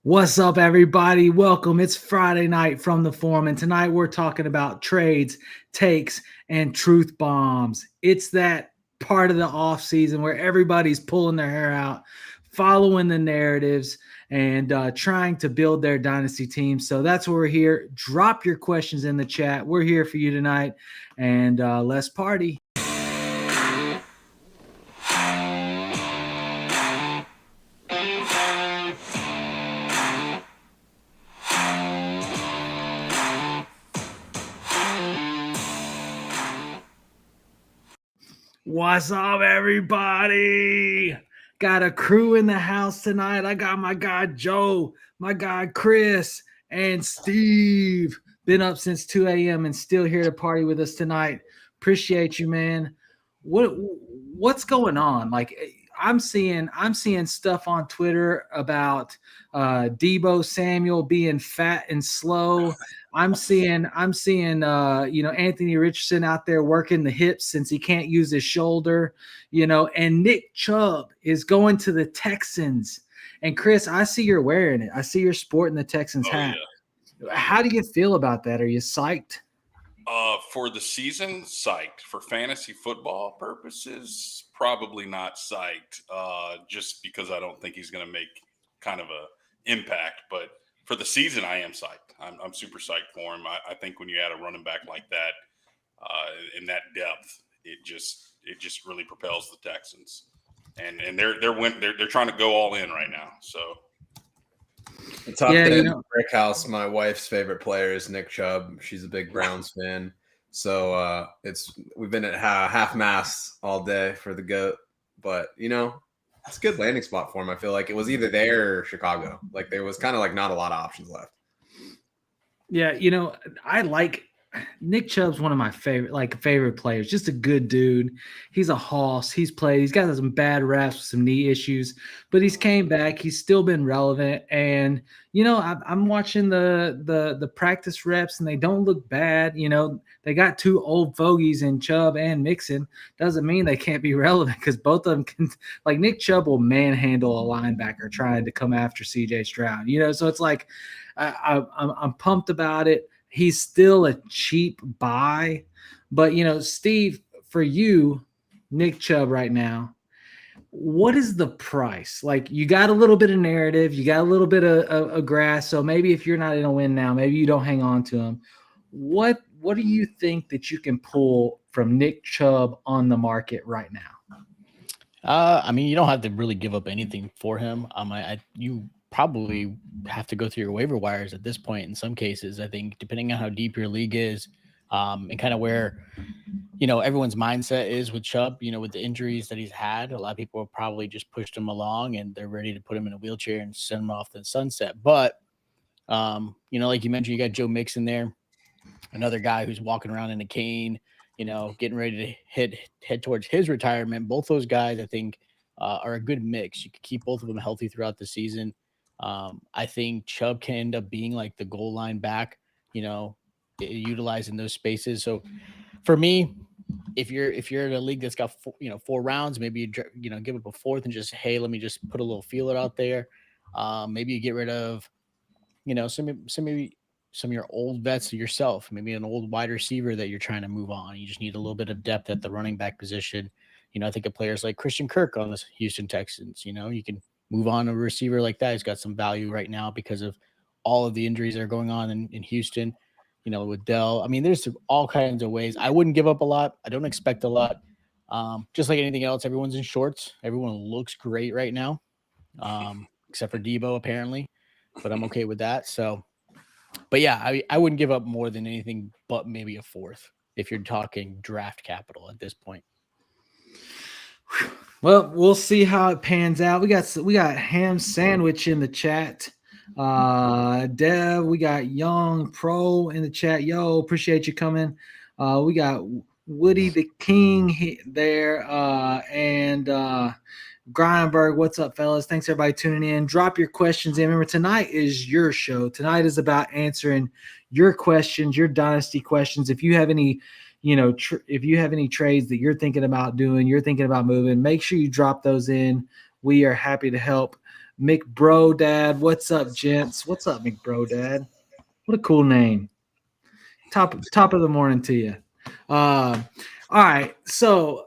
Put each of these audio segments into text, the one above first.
What's up, everybody? Welcome. It's Friday night from the forum, and tonight we're talking about trades, takes, and truth bombs. It's that part of the off season where everybody's pulling their hair out, following the narratives, and trying to build their dynasty team. So that's why we're here. Drop your questions in the chat. We're here for you tonight, and let's party. What's up, everybody? Got a crew in the house tonight. I got my guy Joe, my guy Chris, and Steve. Been up since 2 a.m. and still here to party with us tonight. Appreciate you, man. What's going on? Like, I'm seeing stuff on Twitter about Deebo Samuel being fat and slow. I'm seeing Anthony Richardson out there working the hips since he can't use his shoulder, and Nick Chubb is going to the Texans. And Chris, I see you're wearing it. I see you're sporting the Texans hat. Yeah. How do you feel about that? Are you psyched? For the season, psyched. For fantasy football purposes, probably not psyched. Just because I don't think he's going to make kind of a impact. But for the season, I am psyched. I'm super psyched for him. I think when you add a running back like that, in that depth, it just really propels the Texans. And they're trying to go all in right now. So. The top 10 brick house. My wife's favorite player is Nick Chubb. She's a big Browns fan, so we've been at half mast all day for the GOAT. But it's a good landing spot for him. I feel like it was either there or Chicago. Like there was kind of like not a lot of options left. Yeah, I like Nick Chubb's one of my favorite players. Just a good dude. He's a hoss. He's played. He's got some bad reps with some knee issues, but he's came back. He's still been relevant. And I'm watching the practice reps, and they don't look bad. They got two old fogies in Chubb and Mixon. Doesn't mean they can't be relevant because both of them can. Like Nick Chubb will manhandle a linebacker trying to come after C.J. Stroud. So it's like I'm pumped about it. He's still a cheap buy, but Steve, for you, Nick Chubb right now, what is the price? Like you got a little bit of narrative, you got a little bit of grass. So maybe if you're not in a win now, maybe you don't hang on to him. What do you think that you can pull from Nick Chubb on the market right now? You don't have to really give up anything for him. You probably have to go through your waiver wires at this point in some cases. I think depending on how deep your league is, and kind of where everyone's mindset is with Chubb, with the injuries that he's had, a lot of people have probably just pushed him along and they're ready to put him in a wheelchair and send him off the sunset. But like you mentioned, you got Joe Mixon there, another guy who's walking around in a cane, getting ready to head towards his retirement. Both those guys I think are a good mix. You can keep both of them healthy throughout the season. I think Chubb can end up being like the goal line back, utilizing those spaces. So for me, if you're in a league that's got 4 rounds, maybe you give up a fourth and just, hey, let me just put a little feeler out there. Maybe you get rid of, some of your old vets yourself, maybe an old wide receiver that you're trying to move on. You just need a little bit of depth at the running back position. I think of players like Christian Kirk on the Houston Texans. You can move on to a receiver like that. He's got some value right now because of all of the injuries that are going on in Houston, with Dell. There's all kinds of ways. I wouldn't give up a lot. I don't expect a lot. Just like anything else, everyone's in shorts. Everyone looks great right now, except for Deebo apparently, but I'm okay with that. So, but yeah, I wouldn't give up more than anything but maybe a fourth if you're talking draft capital at this point. Well, we'll see how it pans out. We got Ham Sandwich in the chat. Dev, we got Young Pro in the chat. Yo, appreciate you coming. We got Woody the King there, and Grindberg. What's up, fellas? Thanks everybody tuning in. Drop your questions in. Remember, tonight is your show. Tonight is about answering your questions, your dynasty questions. If you have any if you have any trades that you're thinking about doing, you're thinking about moving, make sure you drop those in. We are happy to help. McBrodad. What's up, gents? What's up, McBrodad? What a cool name. Top of the morning to you. All right, so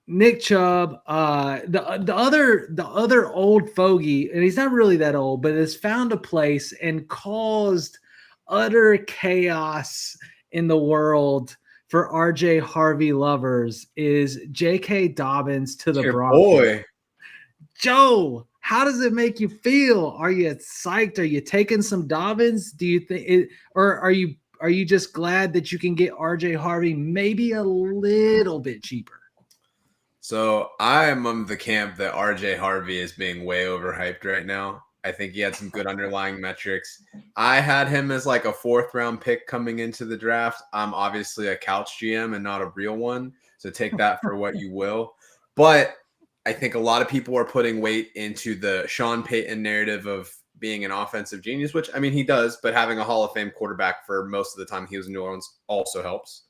Nick Chubb, the other old fogey, and he's not really that old, but has found a place and caused utter chaos in the world for RJ Harvey lovers is J.K. Dobbins to the Broncos. Boy, Joe, how does it make you feel? Are you psyched? Are you taking some Dobbins? Do you think, or are you just glad that you can get RJ Harvey maybe a little bit cheaper? So I am of the camp that RJ Harvey is being way overhyped right now. I think he had some good underlying metrics. I had him as like a 4th round pick coming into the draft. I'm obviously a couch GM and not a real one, so take that for what you will. But I think a lot of people are putting weight into the Sean Payton narrative of being an offensive genius, which, I mean, he does, but having a Hall of Fame quarterback for most of the time he was in New Orleans also helps.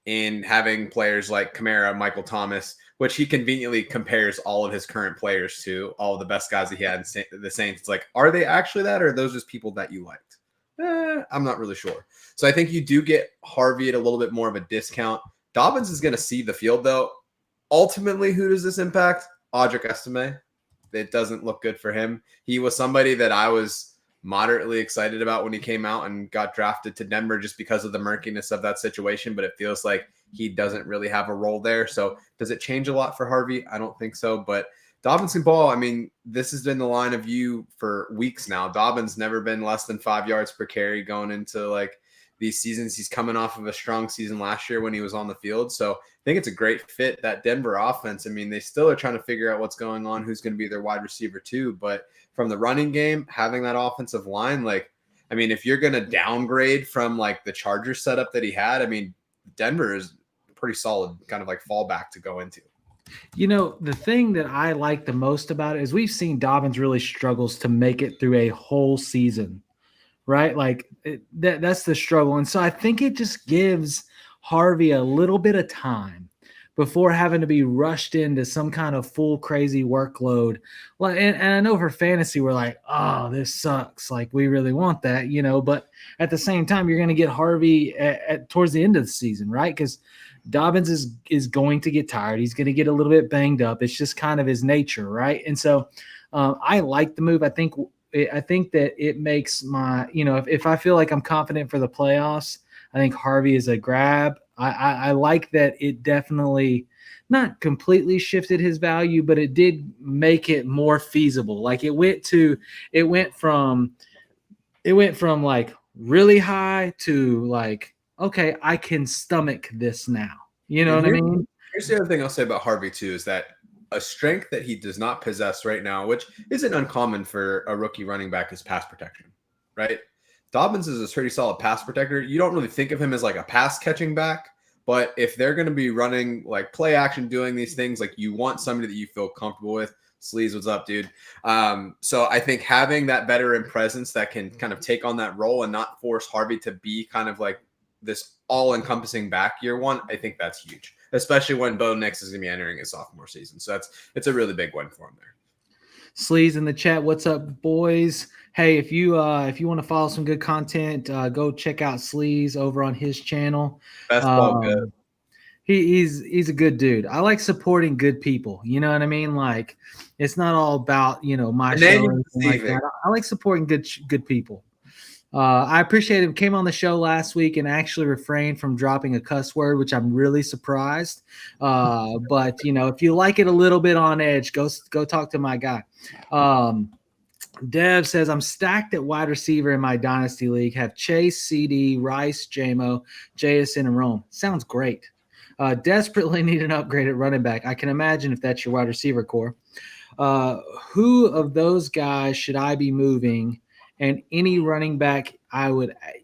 And having players like Kamara, Michael Thomas, which he conveniently compares all of his current players to, all of the best guys that he had in the Saints. It's like, are they actually that, or are those just people that you liked? I'm not really sure. So I think you do get Harvey at a little bit more of a discount. Dobbins is going to see the field, though. Ultimately, who does this impact? Audric Estime. It doesn't look good for him. He was somebody that I was moderately excited about when he came out and got drafted to Denver just because of the murkiness of that situation, but it feels like he doesn't really have a role there. So does it change a lot for Harvey? I don't think so, but Dobbins can ball. I mean, this has been the line of view for weeks now. Dobbins never been less than 5 yards per carry going into like these seasons. He's coming off of a strong season last year when he was on the field. So I think it's a great fit, that Denver offense. I mean, they still are trying to figure out what's going on, who's going to be their wide receiver too. But from the running game, having that offensive line, like, I mean, if you're going to downgrade from like the Chargers setup that he had, I mean, Denver is pretty solid kind of like fallback to go into. You know, the thing that I like the most about it is we've seen Dobbins really struggles to make it through a whole season, right? Like that's the struggle. And so I think it just gives Harvey a little bit of time before having to be rushed into some kind of full crazy workload. Like, and I know for fantasy, we're like, oh, this sucks. Like we really want that, you know, but at the same time, you're going to get Harvey at towards the end of the season, right? Because Dobbins is going to get tired. He's going to get a little bit banged up. It's just kind of his nature, right? And so I like the move. I think that it makes my, you know, if I feel like I'm confident for the playoffs, I think Harvey is a grab. I like that it definitely not completely shifted his value, but it did make it more feasible. Like it went from like really high to like, okay, I can stomach this now. You know what I mean? Here's the other thing I'll say about Harvey too, is that a strength that he does not possess right now, which isn't uncommon for a rookie running back, is pass protection, right? Dobbins is a pretty solid pass protector. You don't really think of him as like a pass catching back, but if they're going to be running like play action, doing these things, like you want somebody that you feel comfortable with. Sleaze, what's up, dude? So I think having that veteran presence that can kind of take on that role and not force Harvey to be kind of like this all-encompassing back year one, I think that's huge, especially when Bo Nix is going to be entering his sophomore season. So it's a really big one for him there. Sleaze in the chat, what's up, boys? Hey, if you want to follow some good content, go check out Sleaze over on his channel. Best ball good. He's a good dude. I like supporting good people. You know what I mean? Like it's not all about, you know, my show or anything like that. I like supporting good people. I appreciate him. Came on the show last week and actually refrained from dropping a cuss word, which I'm really surprised. But you know, if you like it a little bit on edge, go talk to my guy. Dev says, I'm stacked at wide receiver in my dynasty league. Have Chase, CD, Rice, JMO, JSN, and Rome. Sounds great. Desperately need an upgrade at running back. I can imagine if that's your wide receiver core. Who of those guys should I be moving? And any running back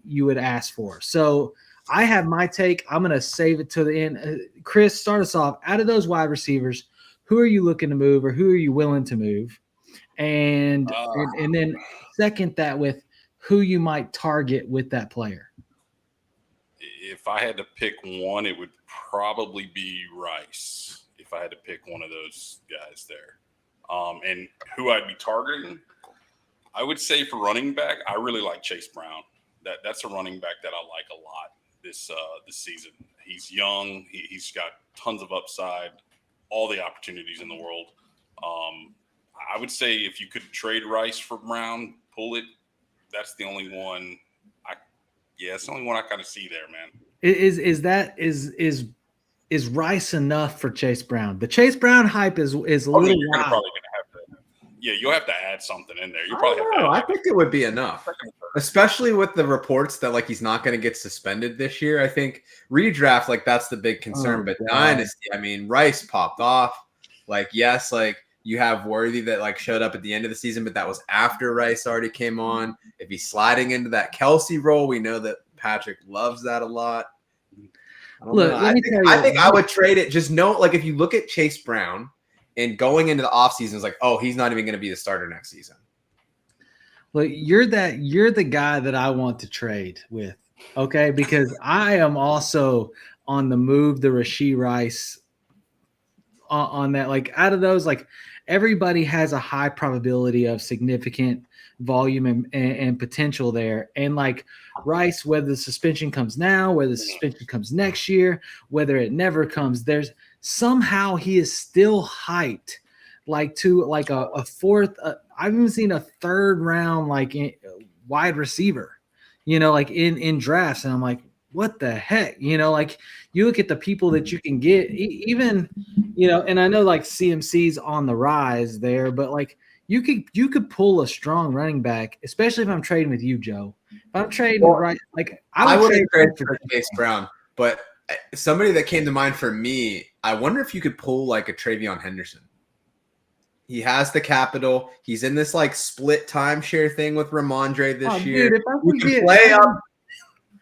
you would ask for. So I have my take. I'm going to save it to the end. Chris, start us off. Out of those wide receivers, who are you looking to move, or who are you willing to move? And then second that with who you might target with that player. If I had to pick one, it would probably be Rice. If I had to pick one of those guys there, and who I'd be targeting. I would say for running back, I really like Chase Brown. That's a running back that I like a lot this season. He's young. He's got tons of upside, all the opportunities in the world. I would say if you could trade Rice for Brown, pull it. That's the only one. It's the only one I kind of see there, man. Is Rice enough for Chase Brown? The Chase Brown hype is a little wild. You're probably gonna have to. Yeah, you'll have to add something in there. You probably have to add I think it would be enough, especially with the reports that like he's not going to get suspended this year. I think redraft, like that's the big concern. But dynasty, I mean, Rice popped off. Like, yes, like you have Worthy that like showed up at the end of the season, but that was after Rice already came on. If he's sliding into that Kelsey role, we know that Patrick loves that a lot. I think I would trade it. Just know, like, if you look at Chase Brown and going into the offseason, it's like, oh, he's not even going to be the starter next season. Look, you're the guy that I want to trade with, okay? Because I am also on the move the Rashee Rice on that. Like, out of those, like, everybody has a high probability of significant volume and potential there. And like Rice, whether the suspension comes now, whether the suspension comes next year, whether it never comes, there's somehow he is still hyped like to like a fourth. I've even seen a third round like wide receiver, like in drafts. And I'm like, what the heck? Like you look at the people that you can get, even, and I know like CMC's on the rise there, but like you could pull a strong running back, especially if I'm trading with you, Joe. If I'm trading right, like I would trade for Chase Brown, but somebody that came to mind for me, I wonder if you could pull like a Travion Henderson. He has the capital. He's in this like split timeshare thing with Ramondre this year. Dude,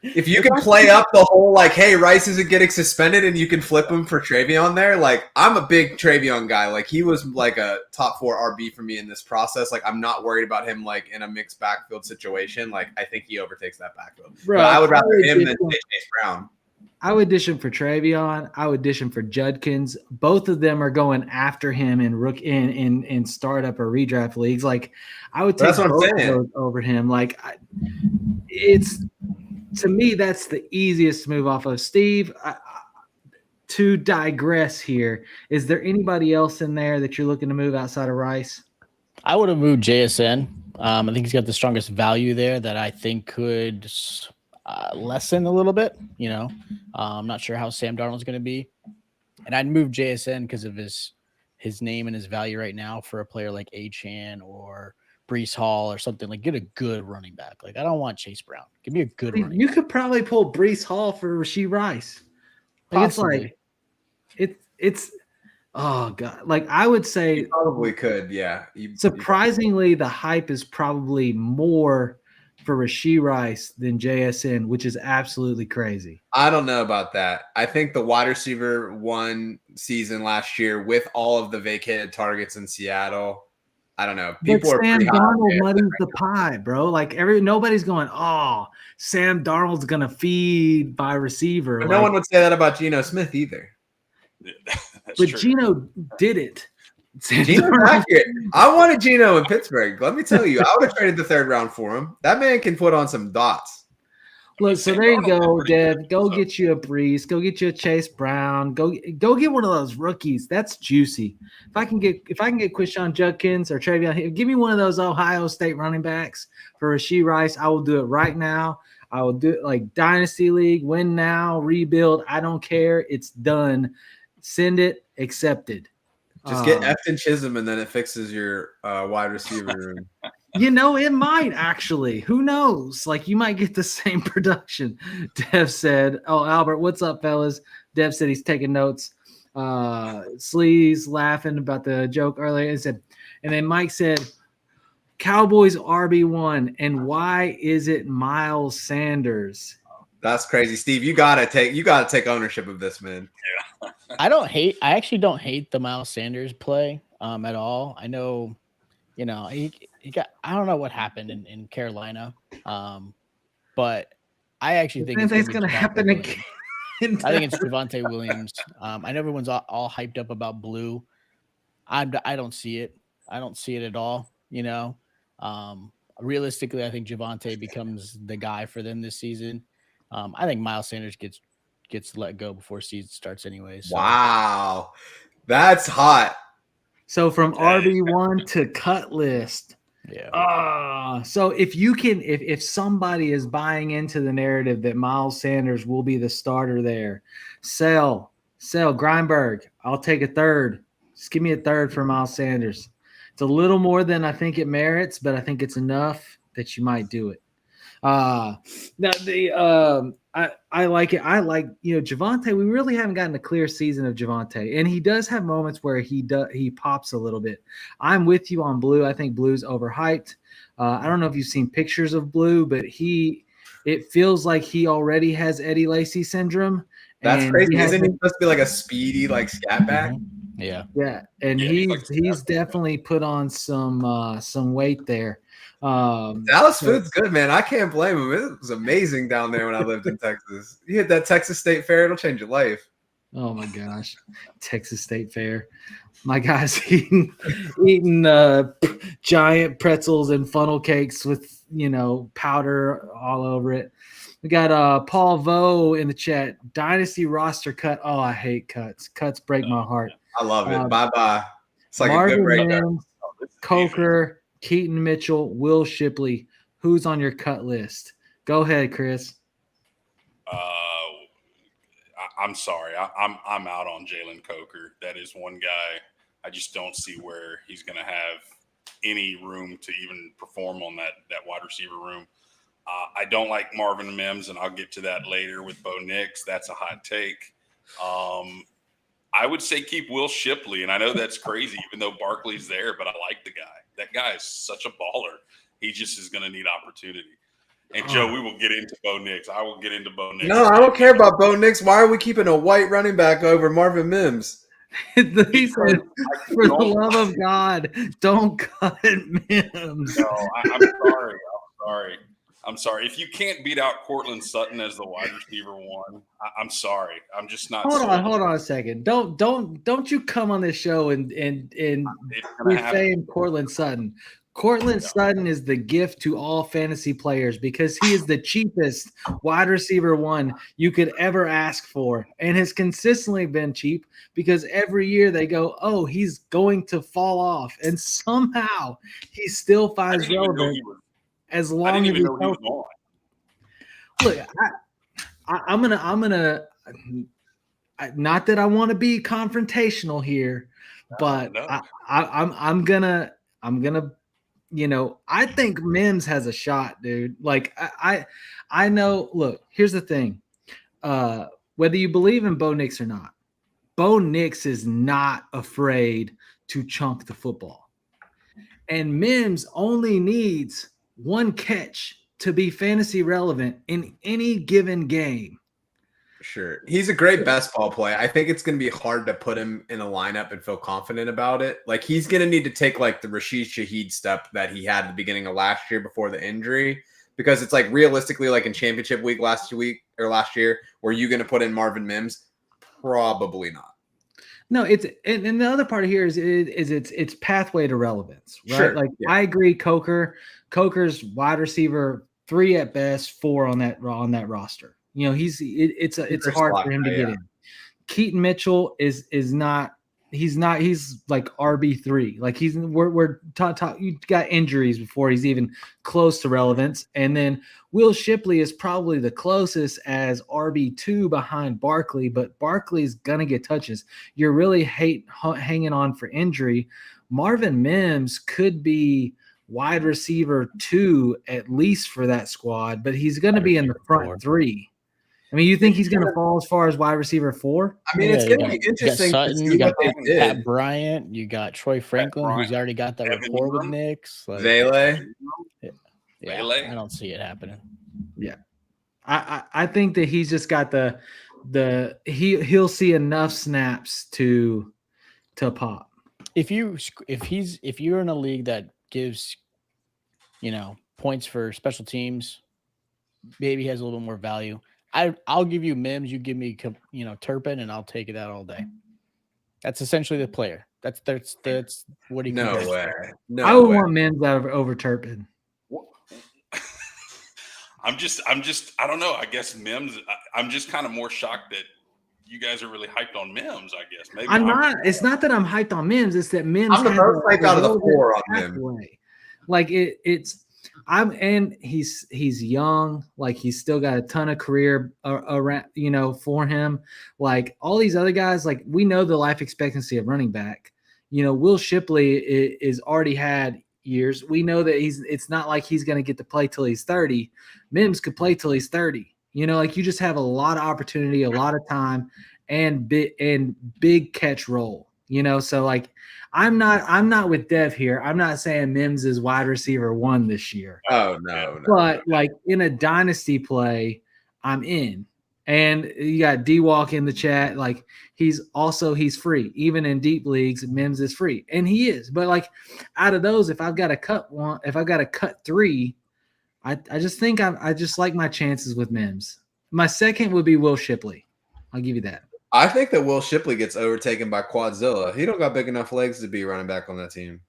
if you can play up the whole like, hey, Rice isn't getting suspended and you can flip him for Travion there, like I'm a big Travion guy. Like he was like a top 4 RB for me in this process. Like I'm not worried about him like in a mixed backfield situation. Like I think he overtakes that backfield. Bro, but I would rather him than Chase Brown. I would dish him for Travion. I would dish him for Judkins. Both of them are going after him in startup or redraft leagues. Like I would take both of those over him. Like to me, that's the easiest to move off of. Steve, to digress here, is there anybody else in there that you're looking to move outside of Rice? I would have moved JSN. I think he's got the strongest value there that I think could lessen a little bit. I'm not sure how Sam Darnold's going to be. And I'd move JSN because of his name and his value right now for a player like Achane or Breece Hall or something. Like get a good running back. Like I don't want Chase Brown. Give me a good running You back. could probably pull Breece Hall for Rashee Rice. Like Possibly. it's oh god. Like I would say you probably could, yeah. Surprisingly, the hype is probably more for Rashee Rice than JSN, which is absolutely crazy. I don't know about that. I think the wide receiver one season last year with all of the vacated targets in Seattle. I don't know. People but Sam Darnold muddies the pie, bro. Like nobody's going, oh, Sam Darnold's gonna feed by receiver. But no one would say that about Geno Smith either. But true. Geno did it. Geno's accurate. I wanted Geno in Pittsburgh. Let me tell you, I would have traded the 3rd round for him. That man can put on some dots. Look, so there you go, Dev. Go get you a Breece. Go get you a Chase Brown. Go get one of those rookies. That's juicy. If I can get Quishon Judkins or Travion, give me one of those Ohio State running backs for Rashee Rice. I will do it right now. I will do it like Dynasty League, win now, rebuild. I don't care. It's done. Send it, accepted. Just get Efton Chisholm and then it fixes your wide receiver room. It might actually. Who knows? Like you might get the same production. Dev said, "Oh, Albert, what's up, fellas?" Dev said he's taking notes. Sleaze laughing about the joke earlier. And then Mike said, "Cowboys RB1, and why is it Miles Sanders?" That's crazy, Steve. You gotta take ownership of this, man. Yeah. I actually don't hate the Miles Sanders play at all. I know, he got, I don't know what happened in Carolina. But I actually think it's going to happen again. I think it's Javonte Williams. I know everyone's all hyped up about Blue. I don't see it. I don't see it at all. realistically, I think Javonte becomes the guy for them this season. I think Miles Sanders gets let go before season starts anyways. So. Wow. That's hot. So from RB1 to cut list. Yeah. So if somebody is buying into the narrative that Miles Sanders will be the starter there, sell Greinberg. I'll take a third. Just give me a third for Miles Sanders. It's a little more than I think it merits, but I think it's enough that you might do it. Now I like it. I like, Javonte. We really haven't gotten a clear season of Javonte, and he does have moments where he pops a little bit. I'm with you on Blue. I think Blue's overhyped. I don't know if you've seen pictures of Blue, but it feels like he already has Eddie Lacy syndrome. That's crazy. Isn't he supposed to be like a speedy, like scat back? Yeah. Yeah, and he's definitely put on some weight there. Dallas food's good, man. I can't blame him. It was amazing down there when I lived in Texas. You hit that Texas State Fair, it'll change your life. Oh my gosh, Texas State Fair. My guy's eating giant pretzels and funnel cakes with powder all over it. We got Paul Vo in the chat. Dynasty roster cut. Oh, I hate cuts. Cuts break my heart. I love it. Bye-bye. It's like Marvin a good break. Mims, Coker, Keaton Mitchell, Will Shipley. Who's on your cut list? Go ahead, Chris. I'm sorry. I'm out on Jalen Coker. That is one guy I just don't see where he's going to have any room to even perform on that wide receiver room. I don't like Marvin Mims, and I'll get to that later with Bo Nix. That's a hot take. I would say keep Will Shipley, and I know that's crazy, even though Barkley's there, but I like the guy. That guy is such a baller. He just is going to need opportunity. And, Joe, we will get into Bo Nix. I will get into Bo Nix. No, I don't care about Bo Nix. Why are we keeping a white running back over Marvin Mims? He said, for the love of God, don't cut Mims. No, I'm sorry. If you can't beat out Cortland Sutton as the wide receiver one, I'm sorry. I'm just not. Hold on a second. Don't you come on this show and defame Cortland Sutton. Cortland Sutton is the gift to all fantasy players because he is the cheapest wide receiver one you could ever ask for, and has consistently been cheap because every year they go, oh, he's going to fall off, and somehow he still finds relevant as long as he's healthy. Look, I'm gonna. Not that I want to be confrontational here, but I'm gonna. I think Mims has a shot, dude. Like I know. Look, here's the thing. Whether you believe in Bo Nix or not, Bo Nix is not afraid to chunk the football, and Mims only needs one catch to be fantasy relevant in any given game. Sure. He's a great best ball play. I think it's going to be hard to put him in a lineup and feel confident about it. Like, he's going to need to take like the Rashee Shaheed step that he had at the beginning of last year before the injury, because it's like realistically, like in championship week last year, were you going to put in Marvin Mims? Probably not. No, it's and the other part here is it's pathway to relevance, right? Sure. Like, yeah. I agree. Coker's wide receiver 3 at best, 4 on that roster. It's hard for him to get in. Keaton Mitchell is not. He's like RB3. Like we're you got injuries before he's even close to relevance. And then Will Shipley is probably the closest as RB2 behind Barkley, but Barkley's gonna get touches. You're really hanging on for injury. Marvin Mims could be wide receiver 2 at least for that squad, but he's going to be in the front 3. I mean, you think he's going to fall as far as wide receiper 4? I mean, it's going to be interesting. You got Pat Bryant, you got Troy Franklin, who's already got that rapport with Nix. Vele. Yeah, I don't see it happening. Yeah, I think that he's just got he'll see enough snaps to pop. If you're in a league that gives, points for special teams, maybe has a little bit more value. I'll give you Mims. You give me, Turpin, and I'll take it out all day. That's essentially the player. That's what he. No way. No I would way. want Mims over Turpin. I'm just I don't know. I guess Mims. I'm just kind of more shocked that you guys are really hyped on Mims. I guess maybe I'm not. It's not that I'm hyped on Mims. It's that Mims. I'm the most hyped out of the four on Mims. Like and he's young. Like he's still got a ton of career around, for him. Like all these other guys, like we know the life expectancy of running back. Will Shipley is already had years. We know that it's not like he's going to get to play till he's 30. Mims could play till he's 30. Like you just have a lot of opportunity, a lot of time, and big catch role. So like I'm not with Dev here. I'm not saying Mims is wide receiver 1 this year. Oh no. But like in a dynasty play, I'm in. And you got D-Walk in the chat. Like he's free. Even in deep leagues, Mims is free. And he is. But like out of those, if I've got to cut 3, I just think I just like my chances with Mims. My second would be Will Shipley. I'll give you that. I think that Will Shipley gets overtaken by Quadzilla. He don't got big enough legs to be running back on that team.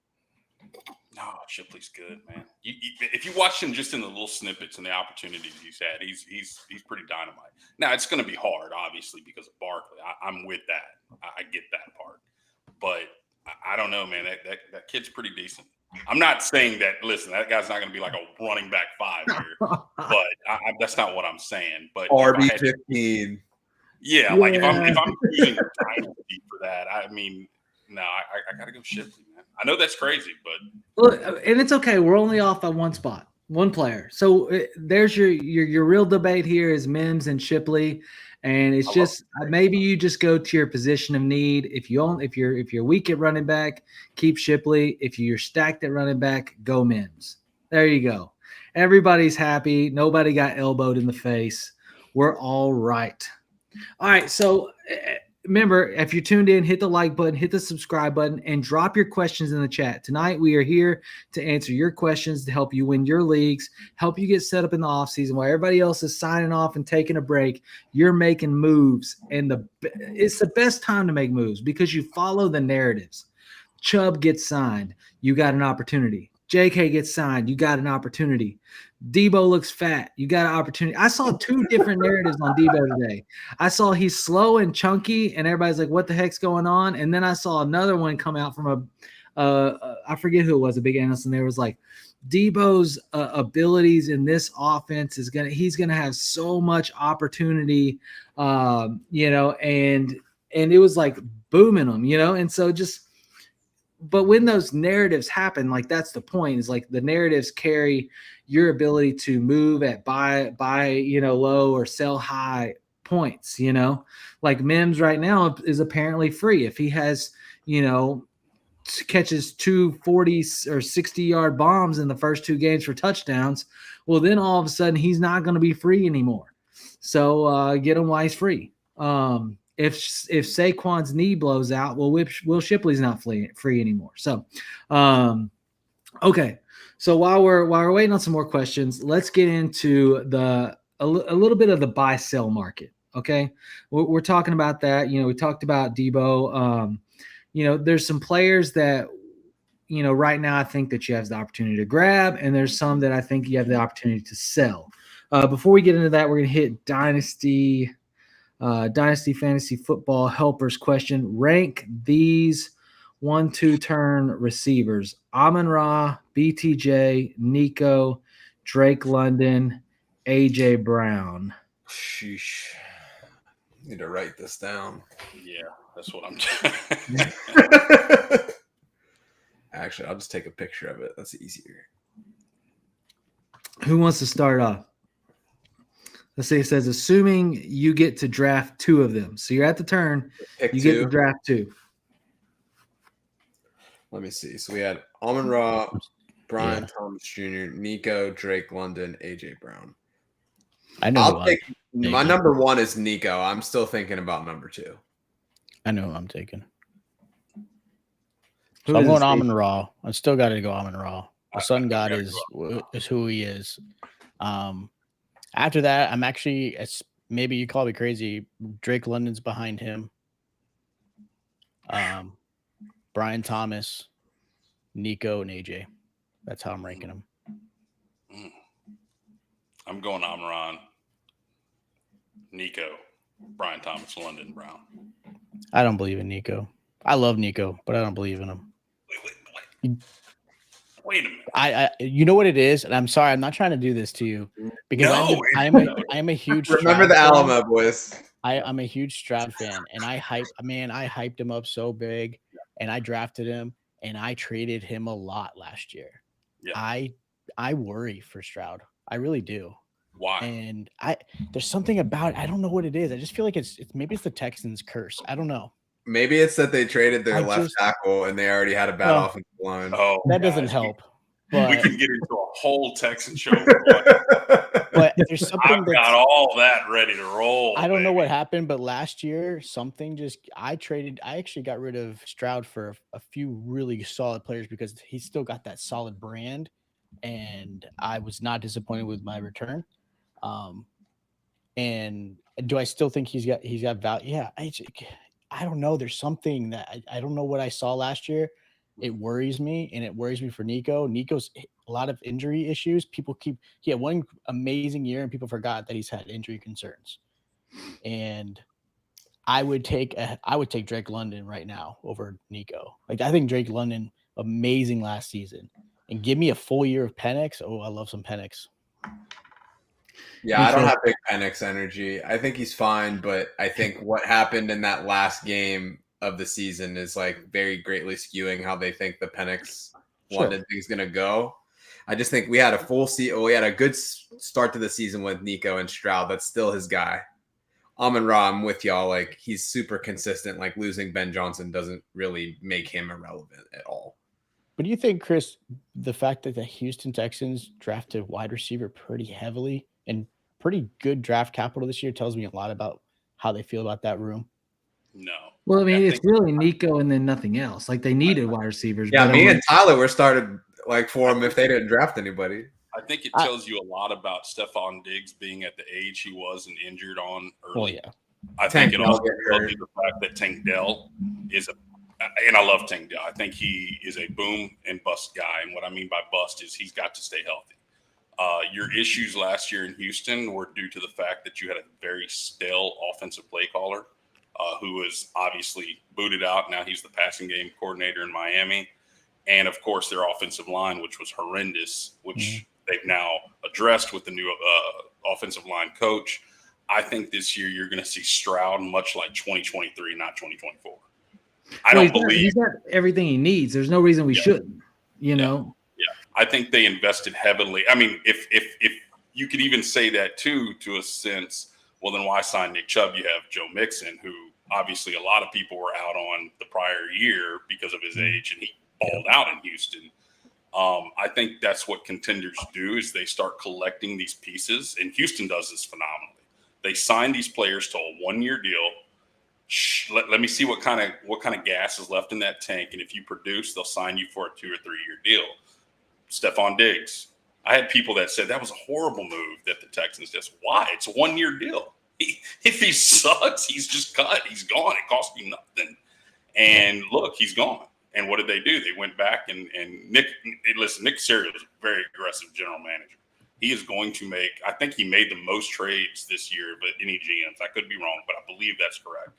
No, Shipley's good, man. If you watch him just in the little snippets and the opportunities he's had, he's pretty dynamite. Now it's going to be hard, obviously, because of Barkley. I'm with that. I get that part, but I don't know, man. That kid's pretty decent. I'm not saying that. Listen, that guy's not going to be like a running back 5 here, but that's not what I'm saying. But RB15. Yeah, like if I'm using dynasty for that, I mean, no, I got to go Shipley, man. I know that's crazy, but and it's okay. We're only off by one spot, one player. So there's your real debate here is Mims and Shipley, and it's just maybe you just go to your position of need. If you're weak at running back, keep Shipley. If you're stacked at running back, go Mims. There you go. Everybody's happy. Nobody got elbowed in the face. We're all right. All right, so remember, if you're tuned in, hit the like button, hit the subscribe button, and drop your questions in the chat. Tonight, we are here to answer your questions to help you win your leagues, help you get set up in the offseason. While everybody else is signing off and taking a break, you're making moves, and it's the best time to make moves because you follow the narratives. Chubb gets signed, you got an opportunity. JK gets signed, you got an opportunity. Debo looks fat, you got an opportunity. I saw 2 different narratives on Debo today. I saw he's slow and chunky, and everybody's like, what the heck's going on? And then I saw another one come out from I forget who it was, a big analyst, and there was like, Debo's abilities in this offense he's gonna have so much opportunity, and it was like booming him, and so but when those narratives happen, like that's the point, is like the narratives carry your ability to move at buy low or sell high points, like Mims right now is apparently free. If he has, catches 2 40 or 60-yard bombs in the first 2 games for touchdowns, well, then all of a sudden he's not going to be free anymore. So get him while he's free. If Saquon's knee blows out, well, Will Shipley's not free anymore. So, okay. So while we're waiting on some more questions, let's get into a little bit of the buy sell market. Okay, we're talking about that. We talked about Debo. There's some players that right now I think that you have the opportunity to grab, and there's some that I think you have the opportunity to sell. Before we get into that, we're gonna hit Dynasty Fantasy Football Helpers question. Rank these 1-2 turn receivers: Amon-Ra, BTJ, Nico, Drake London, AJ Brown. Sheesh. Need to write this down. Yeah, that's what I'm doing. Actually, I'll just take a picture of it. That's easier. Who wants to start off? Let's say it says, assuming you get to draft 2 of them. So you're at the turn. Pick you 2. get to draft 2. Let me see. So we had Amon-Ra, Brian Thomas Jr., Nico, Drake London, AJ Brown. I know. I'll take my number 1 is Nico. I'm still thinking about number 2. I know who I'm taking. So I'm going Amon-Ra. I still got to go Amon-Ra. The Sun God is who he is. After that, I'm actually, maybe you call me crazy, Drake London's behind him. Brian Thomas, Nico, and AJ. That's how I'm ranking them. I'm going Amon, Nico, Brian Thomas, London Brown. I don't believe in Nico. I love Nico, but I don't believe in him. Wait a minute. I you know what it is, and I'm sorry, I'm not trying to do this to you because I am a huge Remember Stroud the fan. Alamo, boys. I'm a huge Stroud fan, and I hyped him up so big, and I drafted him, and I traded him a lot last year. Yeah. I worry for Stroud. I really do. Why? And there's something about it. I don't know what it is. I just feel like it's maybe it's the Texans' curse. I don't know. Maybe it's that they traded their left tackle and they already had a bad offensive line. Oh, that doesn't help. But we can get into a whole Texan show. But there's something I've got all that ready to roll. I don't know what happened, but last year something I actually got rid of Stroud for a few really solid players because he's still got that solid brand, and I was not disappointed with my return. And do I still think he's got value? Yeah, I don't know. There's something that I don't know what I saw last year. It worries me, and it worries me for Nico. Nico's a lot of injury issues. He had one amazing year, and people forgot that he's had injury concerns. And I would take Drake London right now over Nico. Like I think Drake London amazing last season, and give me a full year of Penix. Oh, I love some Penix. Yeah, I don't have big Penix energy. I think he's fine, but I think what happened in that last game of the season is like very greatly skewing how they think the Penix London thing's going to go. I just think we had a full season. We had a good start to the season with Nico and Stroud. That's still his guy. Amon-Ra, I'm with y'all. Like he's super consistent. Like losing Ben Johnson doesn't really make him irrelevant at all. But do you think, Chris, the fact that the Houston Texans drafted wide receiver pretty heavily and pretty good draft capital this year tells me a lot about how they feel about that room? No. Well, I mean, it's really Nico and then nothing else. Like they needed wide receivers. Yeah, me and Tyler were started like for him if they didn't draft anybody. I think it tells you a lot about Stephon Diggs being at the age he was and injured on early. Well, yeah. I think it also tells you the fact that Tank Dell is and I love Tank Dell. I think he is a boom and bust guy. And what I mean by bust is he's got to stay healthy. Your issues last year in Houston were due to the fact that you had a very stale offensive play caller who was obviously booted out. Now he's the passing game coordinator in Miami. And, of course, their offensive line, which was horrendous, which they've now addressed with the new offensive line coach. I think this year you're going to see Stroud much like 2023, not 2024. He's got everything he needs. There's no reason we shouldn't, you know? Yeah. I think they invested heavily. I mean, if you could even say that too, to a sense, well, then why sign Nick Chubb? You have Joe Mixon, who obviously a lot of people were out on the prior year because of his age, and he balled out in Houston. I think that's what contenders do is they start collecting these pieces, and Houston does this phenomenally. They sign these players to a one-year deal. Let me see what kind of gas is left in that tank, and if you produce, they'll sign you for a 2 or 3 year deal. Stephon Diggs. I had people that said that was a horrible move that the Texans did. Why? It's a 1 year deal. If he sucks, he's just cut. He's gone. It cost you nothing. And look, he's gone. And what did they do? They went back and Nick Caserio is a very aggressive general manager. He is going to make, I think he made the most trades this year, but any GMs. I could be wrong, but I believe that's correct.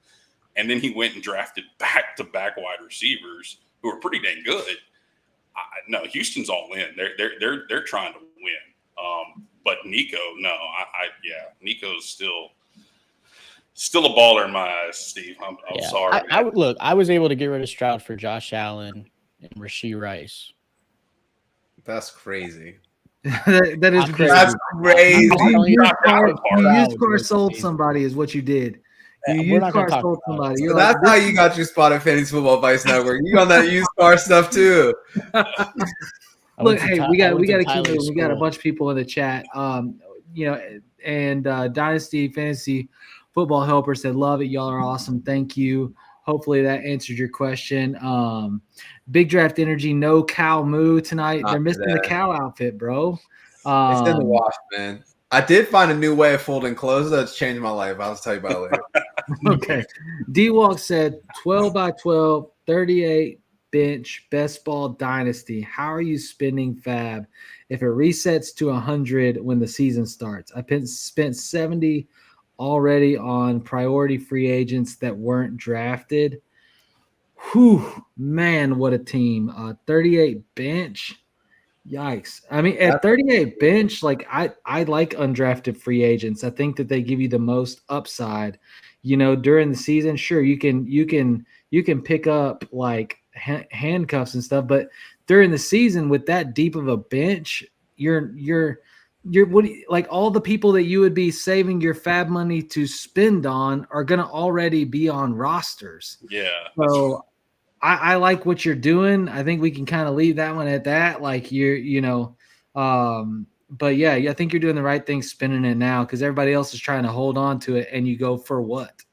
And then he went and drafted back-to-back wide receivers who are pretty dang good. No, Houston's all in. They're trying to win. But Nico, no, Nico's still a baller in my eyes, Steve. I'm sorry. I was able to get rid of Stroud for Josh Allen and Rashee Rice. That's crazy. that is crazy. That's crazy. You used car sold somebody is what you did. You used car sold somebody. So that's how you got your spot at Fantasy Football Vice Network. You on that used car stuff too. Look, hey, we got to keep moving. We got a bunch of people in the chat. And Dynasty Fantasy Football Helper said, "Love it, y'all are awesome. Thank you." Hopefully that answered your question. Big Draft Energy, no cow moo tonight. They're missing the cow outfit, bro. It's in the wash, man. I did find a new way of folding clothes that's changed my life. I'll tell you about it later. Okay. D-Walk said 12 by 12, 38 bench, best ball dynasty. How are you spending fab if it resets to 100 when the season starts? I spent 70 already on priority free agents that weren't drafted. Whew, man, what a team. 38 bench. Yikes. I mean, at 38 bench, like I like undrafted free agents. I think that they give you the most upside. During the season, sure, you can pick up like handcuffs and stuff, but during the season with that deep of a bench, you're like all the people that you would be saving your fab money to spend on are going to already be on rosters. Yeah. So I like what you're doing. I think we can kind of leave that one at that. Like but yeah, I think you're doing the right thing spending it now because everybody else is trying to hold on to it, and you go for what,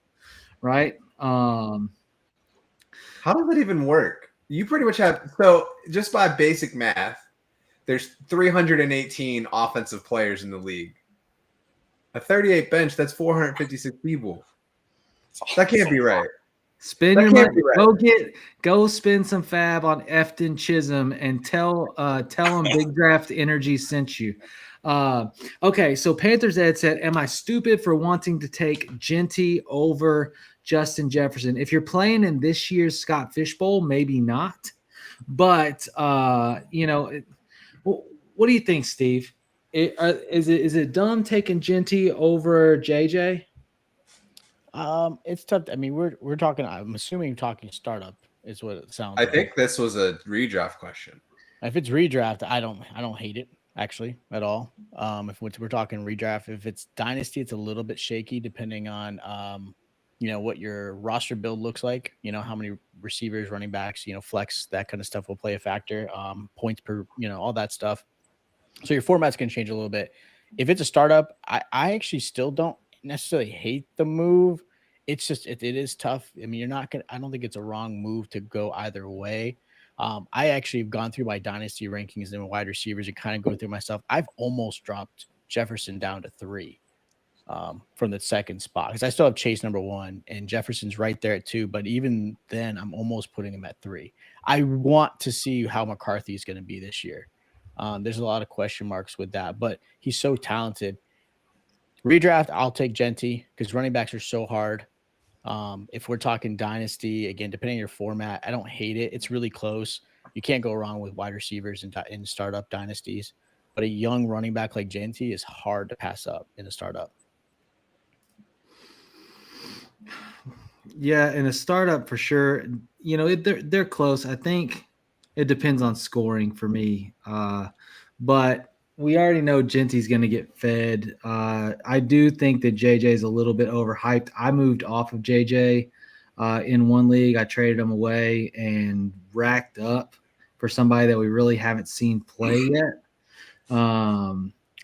right? How does it even work? You pretty much have just by basic math, there's 318 offensive players in the league. A 38 bench, that's 456 people. That can't be right. Spend your money. Right. Go spend some fab on Efton Chisholm and tell them Big Draft Energy sent you. Okay, so Panthers Ed said, "Am I stupid for wanting to take Jeanty over Justin Jefferson? If you're playing in this year's Scott Fish Bowl, maybe not. But what do you think, Steve? Is it dumb taking Jeanty over JJ?" It's tough. I mean, we're talking. I'm assuming talking startup is what it sounds. I think this was a redraft question. If it's redraft, I don't hate it actually at all. If we're talking redraft, if it's dynasty, it's a little bit shaky depending on what your roster build looks like. How many receivers, running backs, flex, that kind of stuff will play a factor. Points per, all that stuff. So your format's going to change a little bit. If it's a startup, I actually still don't necessarily hate the move. It's just it is tough. I mean, I don't think it's a wrong move to go either way. I actually have gone through my dynasty rankings and wide receivers and kind of go through myself. I've almost dropped Jefferson down to 3 from the second spot because I still have Chase number 1 and Jefferson's right there at 2. But even then, I'm almost putting him at 3. I want to see how McCarthy is going to be this year. There's a lot of question marks with that, but he's so talented. Redraft, I'll take Jeanty because running backs are so hard. If we're talking dynasty, again, depending on your format, I don't hate it. It's really close. You can't go wrong with wide receivers in startup dynasties. But a young running back like Jeanty is hard to pass up in a startup. Yeah, in a startup for sure. They're close. I think it depends on scoring for me. But we already know Jeanty's going to get fed. I do think that JJ is a little bit overhyped. I moved off of JJ in one league. I traded him away and racked up for somebody that we really haven't seen play yet.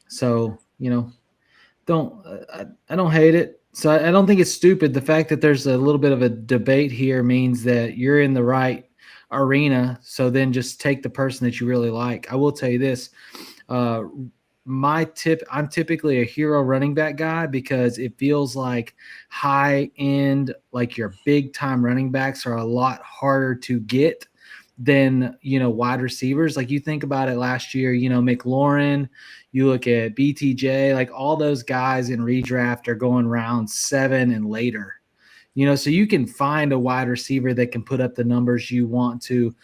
So I don't hate it. So I don't think it's stupid. The fact that there's a little bit of a debate here means that you're in the right arena. So then just take the person that you really like. I will tell you this. My tip, I'm typically a hero running back guy because it feels like high end, like your big time running backs are a lot harder to get than, wide receivers. Like you think about it last year, McLaurin, you look at BTJ, like all those guys in redraft are going round 7 and later, so you can find a wide receiver that can put up the numbers you want to.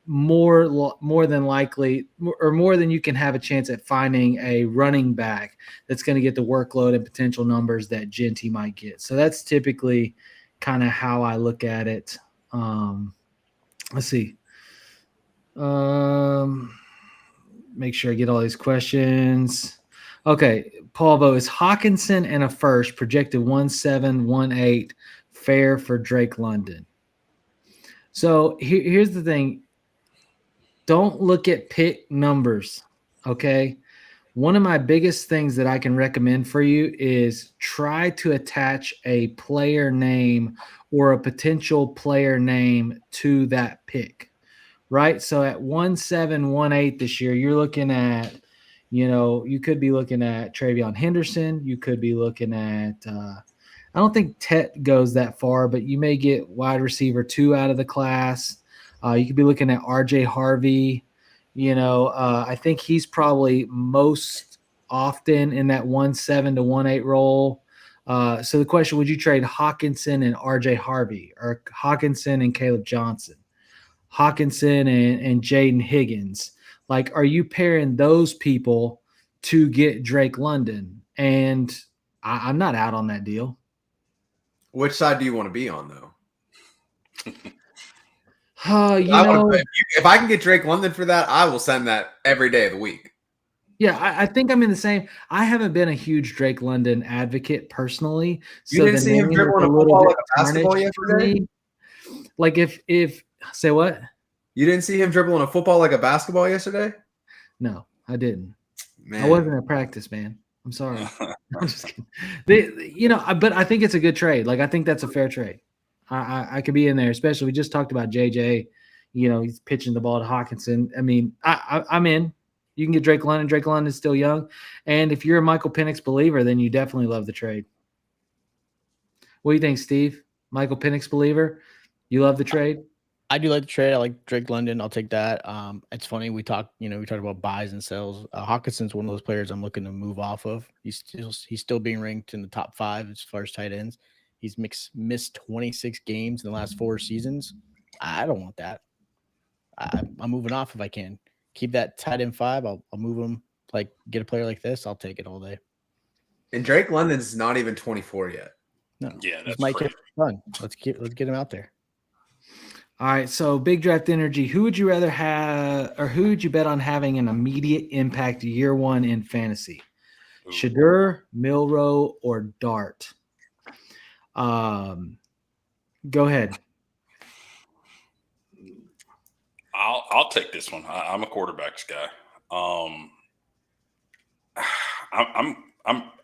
More than likely, or more than you can have a chance at finding a running back that's going to get the workload and potential numbers that Jeanty might get. So that's typically kind of how I look at it. Let's see. Make sure I get all these questions. Okay, Paulvo, is Hockenson and a first projected 1.7, 1.8 fair for Drake London? So here's the thing. Don't look at pick numbers, okay? One of my biggest things that I can recommend for you is try to attach a player name or a potential player name to that pick, right? So at 1.7, 1.8 this year, you're looking at, you could be looking at Travion Henderson. You could be looking at I don't think Tet goes that far, but you may get wide receiver 2 out of the class. You could be looking at RJ Harvey. I think he's probably most often in that 1.7 to 1.8 role. So the question, would you trade Hockenson and RJ Harvey, or Hockenson and Caleb Johnson, Hockenson and Jaden Higgins? Like, are you pairing those people to get Drake London? And I'm not out on that deal. Which side do you want to be on, though? If I can get Drake London for that, I will send that every day of the week. Yeah, I think I'm in the same. I haven't been a huge Drake London advocate personally. You didn't see him dribble in a football like a basketball yesterday? Like if say what? You didn't see him dribble in a football like a basketball yesterday? No, I didn't. Man. I wasn't at practice, man. I'm sorry. I'm just kidding. But I think it's a good trade. Like, I think that's a fair trade. I could be in there, especially we just talked about JJ. He's pitching the ball to Hockenson. I mean, I'm in. You can get Drake London. Drake London is still young. And if you're a Michael Penix believer, then you definitely love the trade. What do you think, Steve? Michael Penix believer? You love the trade? I do like the trade. I like Drake London. I'll take that. It's funny. We talked about buys and sells. Hockenson's one of those players I'm looking to move off of. He's still being ranked in the top 5 as far as tight ends. He's missed 26 games in the last 4 seasons. I don't want that. I'm moving off if I can. Keep that tight end 5. I'll move him. Like, get a player like this, I'll take it all day. And Drake London's not even 24 yet. No. Yeah, that's fun. Let's get him out there. All right, so big draft energy. Who would you rather have, or who would you bet on having an immediate impact year 1 in fantasy? Ooh. Shedeur, Milroe, or Dart? Go ahead. I'll take this one. I'm a quarterbacks guy.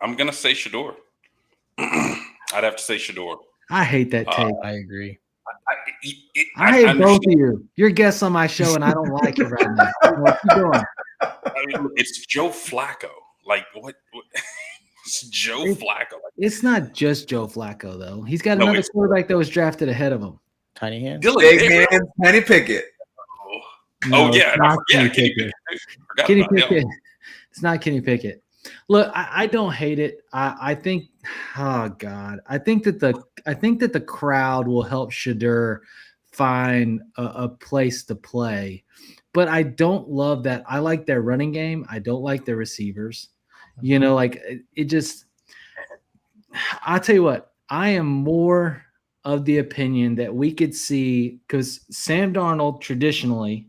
I'm gonna say Shedeur. I'd have to say Shedeur. I hate that take. I agree. I hate both of you. You're guests on my show, and I don't like it right now. What you doing? I mean, it's Joe Flacco. Like, what? It's Joe Flacco. It's not just Joe Flacco, though. He's got another quarterback that was drafted ahead of him. Tiny hands. Big hands, Kenny Pickett. Yeah. Kenny Pickett. Kenny Pickett. It's not Kenny Pickett. Look, I don't hate it. I think, oh God, I think that the crowd will help Shedeur find a place to play, but I don't love that. I like their running game. I don't like their receivers. It just. I'll tell you what. I am more of the opinion that we could see, because Sam Darnold traditionally,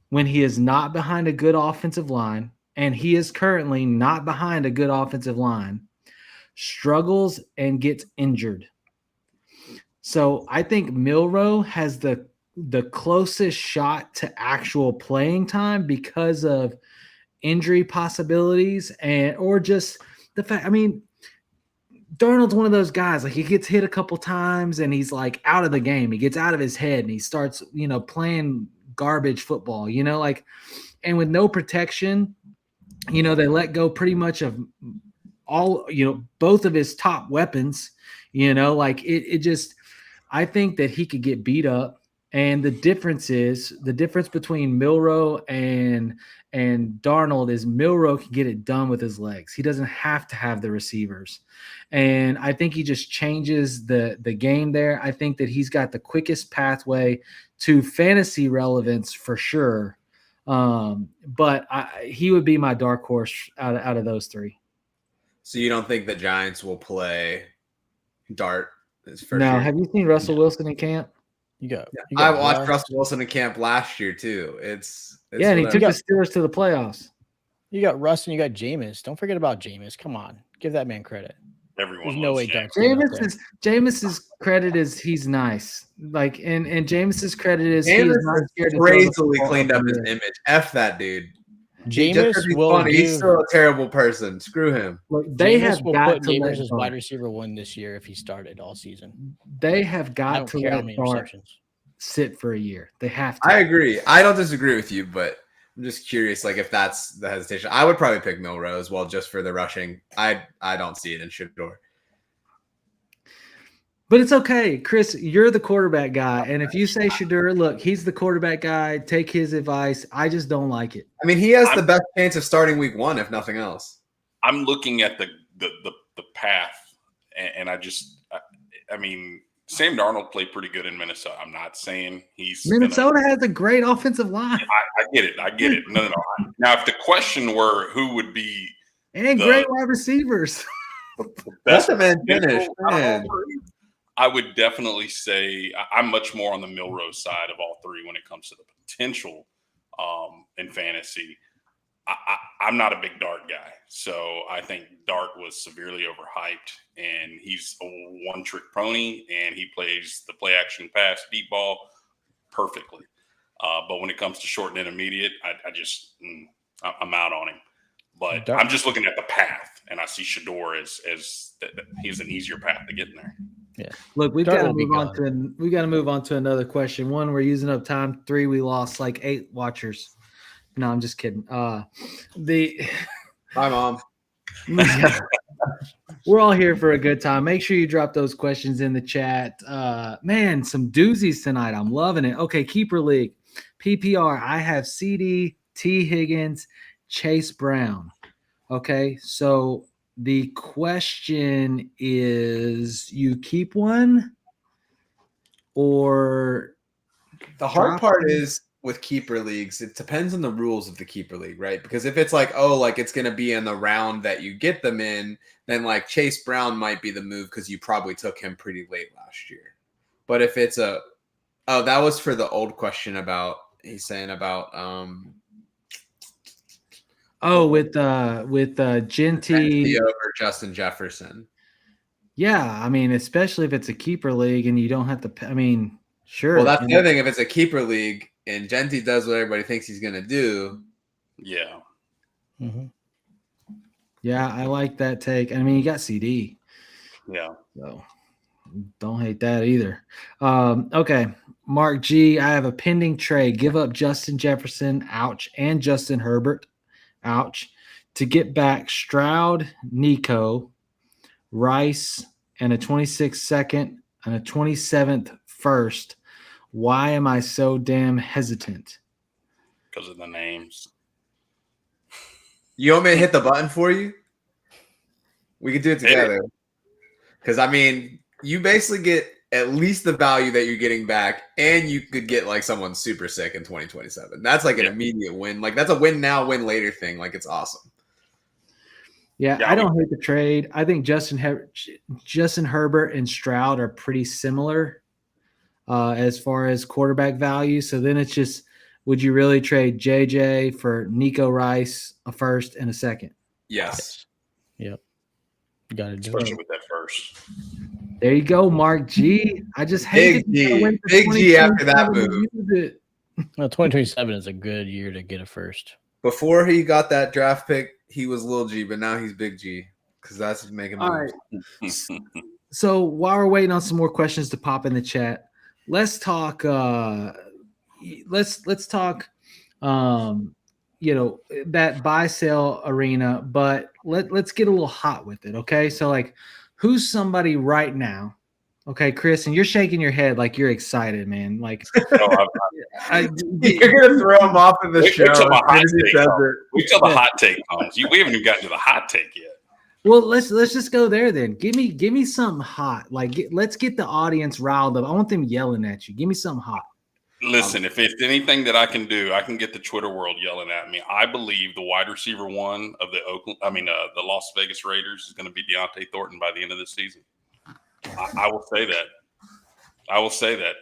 when he is not behind a good offensive line, and he is currently not behind a good offensive line, struggles and gets injured. So I think Milroe has the closest shot to actual playing time because of injury possibilities or just the fact, I mean, Darnold's one of those guys, like, he gets hit a couple times and he's like out of the game. He gets out of his head and he starts, playing garbage football, and with no protection, they let go pretty much of all, both of his top weapons, it just, I think that he could get beat up. And the difference between Milroe and Darnold is Milroe can get it done with his legs. He doesn't have to have the receivers. And I think he just changes the game there. I think that he's got the quickest pathway to fantasy relevance for sure. But he would be my dark horse out of those 3. So you don't think the Giants will play Dart? No. Sure. Have you seen Russell Wilson in camp? I watched Russell Wilson in camp last year too. It's and he took the Steelers to the playoffs. You got Russ and you got Jameis. Don't forget about Jameis. Come on, give that man credit. There's no way Jameis's credit is he's nice. Like, and Jameis's credit is he's not scared to crazily cleaned up his image. F that dude. Jameis he's still a terrible person. Screw him. Look, they have got to let as wide receiver 1 this year if he started all season. They have got to let Dart sit for a year. They have to. I agree. I don't disagree with you, but I'm just curious, like, if that's the hesitation. I would probably pick Milroe as well, just for the rushing. I don't see it in Shedeur. But it's okay, Chris. You're the quarterback guy, and if you say Shedeur, look, he's the quarterback guy. Take his advice. I just don't like it. I mean, he has the best chance of starting week 1, if nothing else. I'm looking at the path, and I mean, Sam Darnold played pretty good in Minnesota. I'm not saying Minnesota has a great offensive line. I get it. No. Now, if the question were who would be and great wide receivers, that's a man finish. I would definitely say I'm much more on the Milrose side of all three when it comes to the potential in fantasy. I'm not a big Dart guy, so I think Dart was severely overhyped, and he's a one-trick pony, and he plays the play-action pass, deep ball perfectly. But when it comes to short and intermediate, I'm out on him. But Dart. I'm just looking at the path, and I see Shedeur as he's an easier path to get in there. Yeah. Look, we've got to move on to another question. 1, we're using up time. 3, we lost like 8 watchers. No, I'm just kidding. Hi, Mom. We're all here for a good time. Make sure you drop those questions in the chat. Man, some doozies tonight. I'm loving it. Okay, Keeper League. PPR, I have CD, T. Higgins, Chase Brown. Okay, so the question is, you keep one or the hard part is with keeper leagues, it depends on the rules of the keeper league, right? Because if it's like, it's going to be in the round that you get them in, then like Chase Brown might be the move because you probably took him pretty late last year. But if it's that was for the old question about, he's saying about with Jeanty over Justin Jefferson. Yeah, I mean, especially if it's a keeper league and you don't have to. I mean, sure. Well, that's the other thing. If it's a keeper league and Jeanty does what everybody thinks he's going to do, yeah. Mm-hmm. Yeah, I like that take. I mean, you got CD. Yeah. So don't hate that either. Okay, Mark G. I have a pending trade. Give up Justin Jefferson, ouch, and Justin Herbert. Ouch. To get back Stroud, Nico, Rice, and a 26th second and a 27th first. Why am I so damn hesitant? Because of the names. You want me to hit the button for you? We could do it together. Because, I mean, you basically get at least the value that you're getting back, and you could get like someone super sick in 2027. That's like an immediate win. Like that's a win now, win later thing. Like it's awesome. Yeah, I don't hate the trade. I think Justin Herbert and Stroud are pretty similar as far as quarterback value. So then it's just, would you really trade JJ for Nico Rice, a first and a second? Yes. Yep. You got to do especially with that first. There you go, Mark G. I just hate Big G after that move. Well, 2027 is a good year to get a first. Before he got that draft pick, he was little G, but now he's big G because that's making moves. All right. So while we're waiting on some more questions to pop in the chat, let's talk. Let's talk. That buy sell arena, but let's get a little hot with it. Okay, so like, who's somebody right now? Okay, Chris, and you're shaking your head like you're excited, man. Like, you're gonna throw him off of the show. Wait till the hot take comes. We haven't even gotten to the hot take yet. Well, let's just go there then. Give me something hot. Like, let's get the audience riled up. I want them yelling at you. Give me something hot. Listen, if it's anything that I can do, I can get the Twitter world yelling at me. I believe the wide receiver one of the the Las Vegas Raiders is going to be Deontay Thornton by the end of the season. I will say that.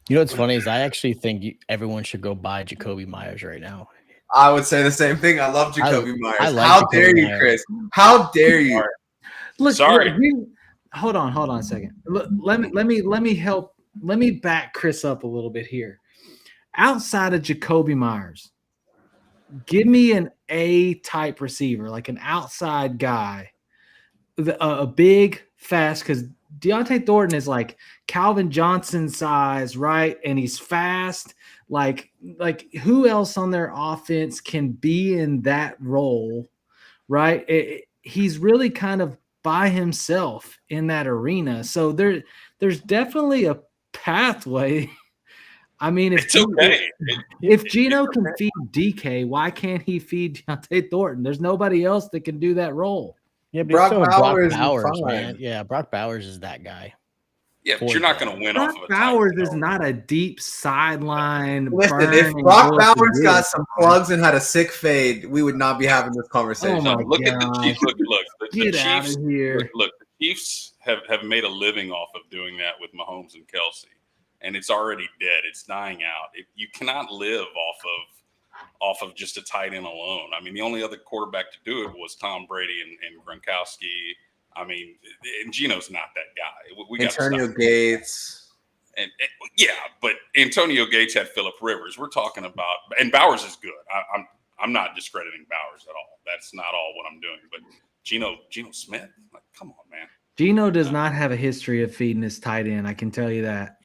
You know what's funny is I actually think everyone should go buy Jacoby Myers right now. I would say the same thing. I love Jacoby Myers. How dare you, Chris? How dare you? Look, hold on a second. Let me help. Let me back Chris up a little bit here. Outside of Jacoby Myers, give me an A-type receiver, like an outside guy, a big, fast, because Deontay Thornton is like Calvin Johnson size, right? And he's fast. Like who else on their offense can be in that role, right? He's really kind of by himself in that arena. So there's definitely a pathway. I mean, it's okay. If Geno can feed DK, why can't he feed Deontay Thornton? There's nobody else that can do that role. Yeah, but Brock Brock Bowers Bowers, is man. fine. Yeah, Brock Bowers is that guy. Yeah, but you're not going to win Brock off of a Bowers tight is end. not a deep sideline. Listen, if Brock Bowers got some plugs and had a sick fade, we would not be having this conversation. Oh my Look at the Chiefs. Look, the Get out Chiefs. of here. Look, the Chiefs have made a living off of doing that with Mahomes and Kelsey, and it's already dead. It's dying out. You cannot live off of just a tight end alone. I mean, the only other quarterback to do it was Tom Brady and Gronkowski. I mean, and Geno's not that guy. We got Antonio Gates. And yeah, but Antonio Gates had Phillip Rivers. We're talking about, and Bowers is good. I'm not discrediting Bowers at all. That's not all what I'm doing. But Geno Smith, like, come on, man. Geno does not have a history of feeding his tight end. I can tell you that.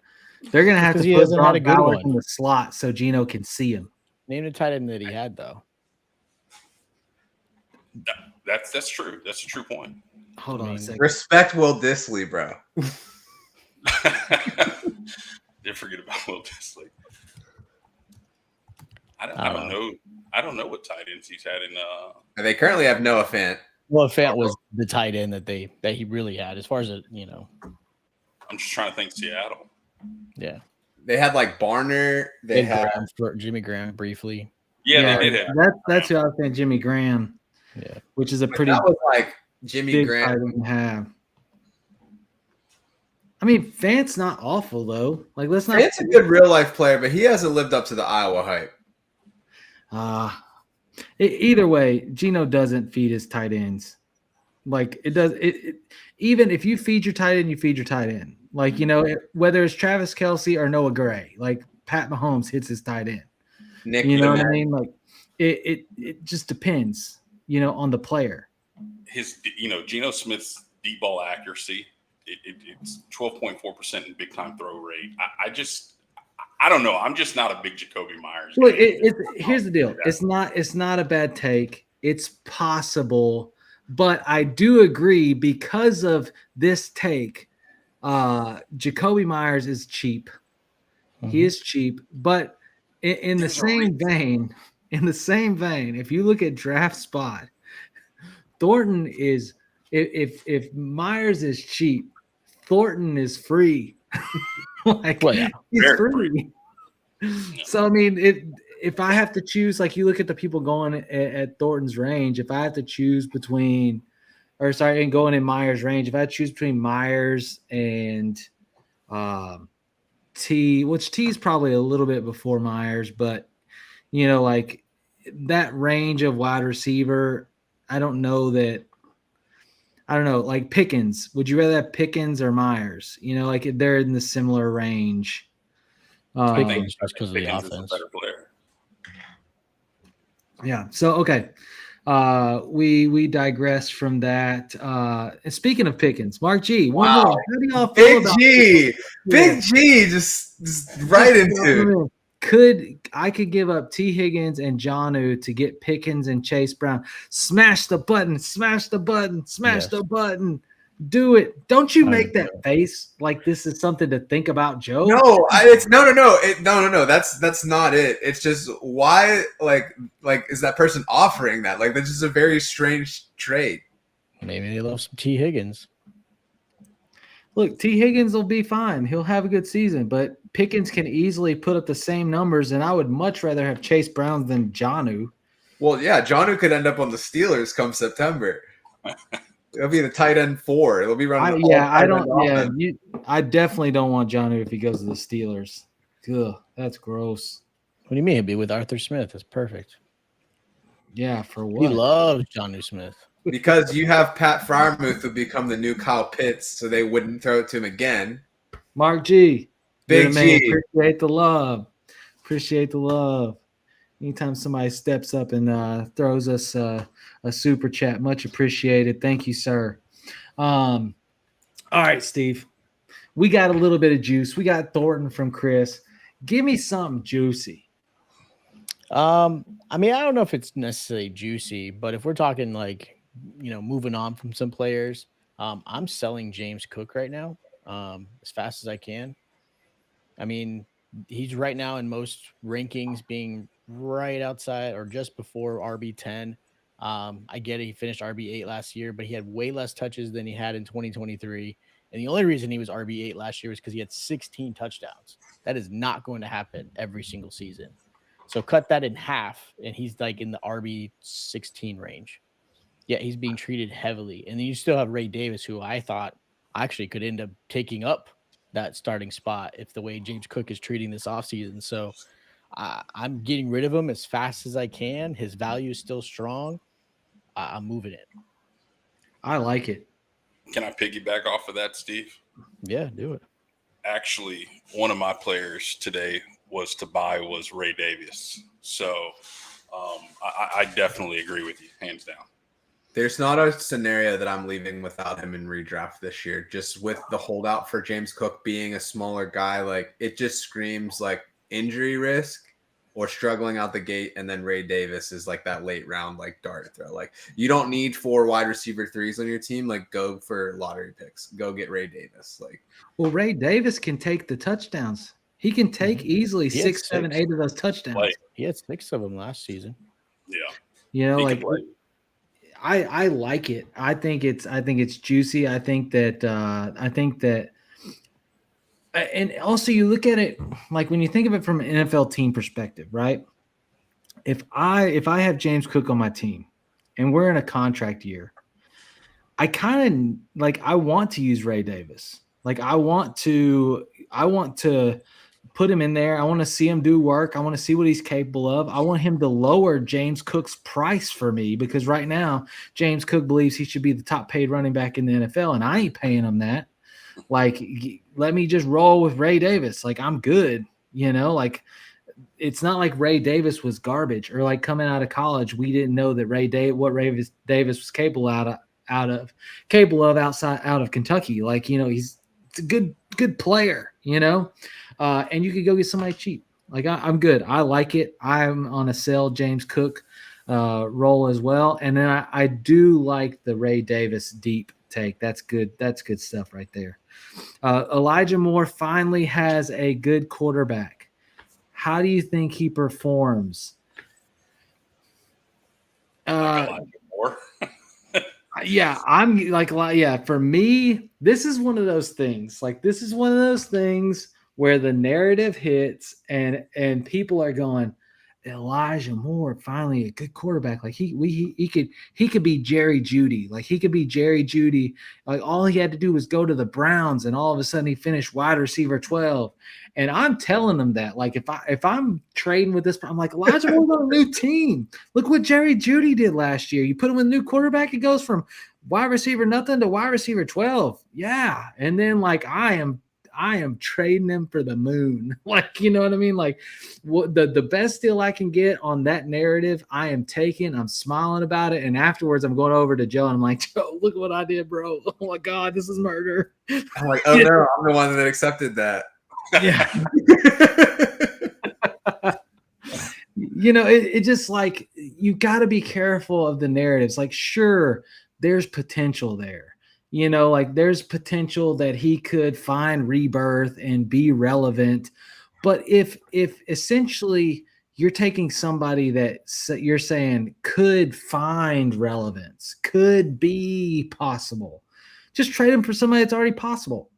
They're gonna have to He put hasn't had a Brock good Bowers one. in the slot so Geno can see him. Name the tight end that he had, though. That's true. That's a true point. Hold on a second. Respect Will Dissly, bro. Did forget about Will Dissly. I don't know. I don't know what tight ends he's had in. And they currently have Noah Fant. Well, Fant was the tight end that he really had, as far as I'm just trying to think Seattle. Yeah. They had like Barner. They had Jimmy Graham briefly. Yeah, they did have. That's who I was saying, Jimmy Graham. Yeah, which is a pretty. That was like Jimmy big Graham. tight end to have. I mean, Fant's not awful though. Like, let's not. Fant's a good real life player, but he hasn't lived up to the Iowa hype. Either way, Geno doesn't feed his tight ends. Like it does. Even if you feed your tight end, you feed your tight end. Like, whether it's Travis Kelce or Noah Gray, like Pat Mahomes hits his tight end. Nick, you know what I mean? Like it just depends, on the player. His, Geno Smith's deep ball accuracy, it's 12.4% in big time throw rate. I don't know. I'm just not a big Jacoby Myers. Look, here's the deal. It's not a bad take. It's possible, but I do agree because of this take. Jacoby Myers is cheap. Mm-hmm. He is cheap, but in the same vein, if you look at draft spot, Thornton is if Myers is cheap, Thornton is free. He's free. So I mean, if I have to choose, like you look at the people going at Thornton's range, if I have to choose between, and going in Myers' range, if I choose between Myers and T, which T is probably a little bit before Myers, but like that range of wide receiver, I don't know, like Pickens. Would you rather have Pickens or Myers? Like they're in the similar range. Pickens just because of the offense. Is a better player. Yeah. So okay. We digress from that. And speaking of Pickens, Mark G. Wow. How do y'all feel about Big G, just right into. I could give up T. Higgins and Jonnu to get Pickens and Chase Brown. Smash the button, the button. Do it. Don't you make that face like this is something to think about, Joe? No, no. That's not it. It's just why, like is that person offering that? Like, that's just a very strange trade. Maybe they love some T. Higgins. Look, T. Higgins will be fine. He'll have a good season, but Pickens can easily put up the same numbers, and I would much rather have Chase Brown than Jonnu. Well, yeah, Jonnu could end up on the Steelers come September. It'll be the tight end 4. It'll be running. I definitely don't want Jonnu if he goes to the Steelers. Ugh, that's gross. What do you mean? He'd be with Arthur Smith. That's perfect. Yeah, for what? He loves Jonnu Smith. Because you have Pat Freiermuth who become the new Kyle Pitts, so they wouldn't throw it to him again. Mark G. Big G. Appreciate the love. Anytime somebody steps up and throws us a super chat, much appreciated. Thank you, sir. All right, Steve. We got a little bit of juice. We got Thornton from Chris. Give me something juicy. I mean, I don't know if it's necessarily juicy, but if we're talking like, moving on from some players, I'm selling James Cook right now as fast as I can. I mean, he's right now in most rankings being right outside or just before RB10. I get it. He finished RB8 last year, but he had way less touches than he had in 2023. And the only reason he was RB8 last year was because he had 16 touchdowns. That is not going to happen every single season. So cut that in half, and he's like in the RB16 range. Yeah, he's being treated heavily. And then you still have Ray Davis, who I thought actually could end up taking up that starting spot if the way James Cook is treating this offseason. So I'm getting rid of him as fast as I can. His value is still strong. I'm moving it. I like it. Can I piggyback off of that, Steve? Yeah, do it. Actually, one of my players today was Ray Davis. So I definitely agree with you, hands down. There's not a scenario that I'm leaving without him in redraft this year. Just with the holdout for James Cook being a smaller guy, like it just screams like injury risk or struggling out the gate. And then Ray Davis is like that late round, like dart throw. Like you don't need 4 wide receiver 3s on your team. Like go for lottery picks. Go get Ray Davis. Like, well, Ray Davis can take the touchdowns. He can take easily 6, 7, 8 of those touchdowns. Like, he had 6 of them last season. Yeah. You know, like I like it. I think it's juicy. I think that and also you look at it like when you think of it from an NFL team perspective, right? If I have James Cook on my team and we're in a contract year, I kind of like I want to use Ray Davis. Like I want to put him in there. I want to see him do work. I want to see what he's capable of. I want him to lower James Cook's price for me because right now James Cook believes he should be the top paid running back in the NFL, and I ain't paying him that. Like, let me just roll with Ray Davis. Like, I'm good. You know, like it's not like Ray Davis was garbage or like coming out of college, we didn't know that what Ray Davis was capable out of Kentucky. Like, you know, he's a good player, you know. And you could go get somebody cheap. Like I'm good. I like it. I'm on a sell James Cook roll as well. And then I do like the Ray Davis deep take. That's good. That's good stuff right there. Elijah Moore finally has a good quarterback. How do you think he performs? Elijah Moore. Yeah, I'm like, yeah, for me, this is one of those things. Like, this is one of those things where the narrative hits and people are going, Elijah Moore, finally a good quarterback. Like he could be Jerry Jeudy. Like he could be Jerry Jeudy. Like all he had to do was go to the Browns, and all of a sudden he finished wide receiver 12. And I'm telling them that, like, if I'm trading with this, I'm like, Elijah Moore's on a new team. Look what Jerry Jeudy did last year. You put him with a new quarterback, it goes from wide receiver nothing to wide receiver 12. Yeah. And then like I am trading them for the moon. Like, you know what I mean? Like what the best deal I can get on that narrative, I am taking. I'm smiling about it. And afterwards I'm going over to Joe and I'm like, Joe, look what I did, bro. Oh my God, this is murder. I'm like, oh no, I'm the one that accepted that. Yeah. You know, it just like, you got to be careful of the narratives. Like, sure, there's potential there. You know, like there's potential that he could find rebirth and be relevant. But if essentially you're taking somebody that you're saying could find relevance, could be possible, just trade him for somebody that's already possible.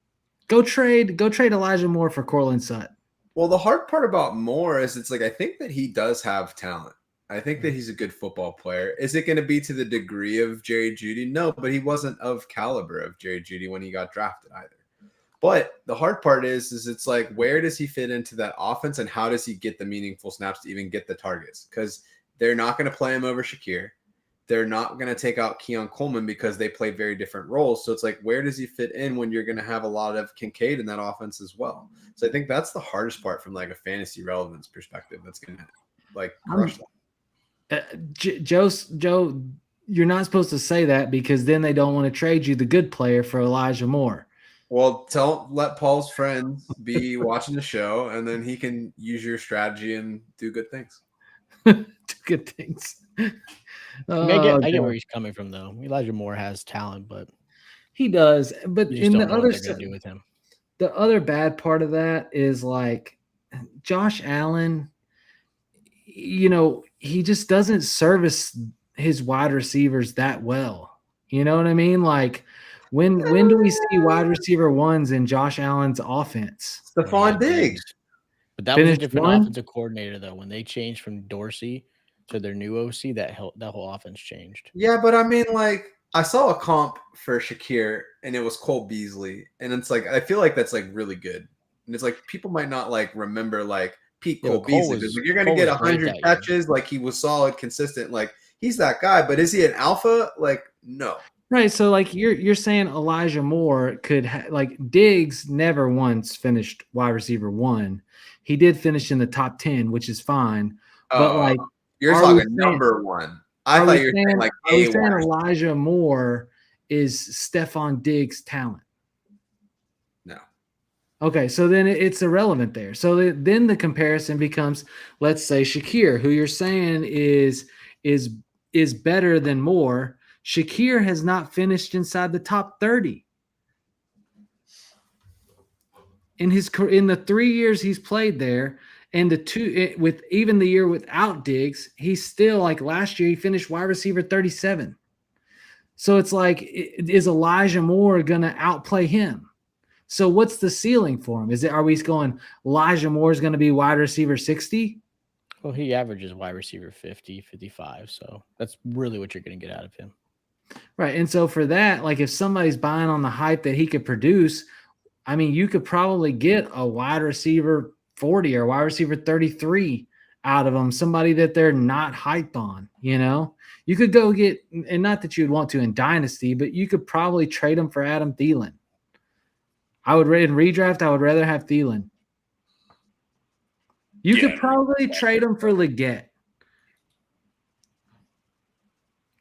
Go trade Elijah Moore for Cortland Sutton. Well, the hard part about Moore is it's like, I think that he does have talent. I think that he's a good football player. Is it going to be to the degree of Jerry Jeudy? No, but he wasn't of caliber of Jerry Jeudy when he got drafted either. But the hard part is it's like, where does he fit into that offense and how does he get the meaningful snaps to even get the targets? Because they're not going to play him over Shakir. They're not going to take out Keon Coleman because they play very different roles. So it's like, where does he fit in when you're going to have a lot of Kincaid in that offense as well? So I think that's the hardest part from like a fantasy relevance perspective. That's going to like crush that. Joe, you're not supposed to say that because then they don't want to trade you the good player for Elijah Moore. Well, let Paul's friends be watching the show, and then he can use your strategy and do good things. Do good things. I get where he's coming from, though. Elijah Moore has talent, but He does, but You just in don't the know what other they're going to do with him. the other bad part of that is like Josh Allen, he just doesn't service his wide receivers that well. You know what I mean? Like when do we see wide receiver ones in Josh Allen's offense? Stephon Diggs. But that was a Finished different one? offensive coordinator, though. When they changed from Dorsey to their new OC, that whole offense changed. Yeah, but I mean, like, I saw a comp for Shakir, and it was Cole Beasley, and it's like I feel like that's like really good, and it's like people might not like remember like peak Cole Beasley. Because you're gonna get 100 catches, like he was solid, consistent, like he's that guy. But is he an alpha? Like, no. Right. So like you're saying Elijah Moore could like Diggs never once finished wide receiver 1. He did finish in the top 10, which is fine. But like you're talking number 1. I thought you were saying like Elijah Moore is Stephon Diggs' talent. No. Okay, so then it's irrelevant there. So then the comparison becomes, let's say Shakir, who you're saying is better than Moore. Shakir has not finished inside the top 30. In the 3 years he's played there, and with even the year without Diggs, he's still like last year he finished wide receiver 37. So it's like, is Elijah Moore gonna outplay him? So what's the ceiling for him? Are we going Elijah Moore is going to be wide receiver 60? Well, he averages wide receiver 50, 55. So that's really what you're going to get out of him. Right. And so for that, like if somebody's buying on the hype that he could produce, I mean, you could probably get a wide receiver 40 or wide receiver 33 out of them, somebody that they're not hyped on, You could go get, and not that you'd want to in Dynasty, but you could probably trade him for Adam Thielen. In redraft, I would rather have Thielen. You could probably trade him for Leggett.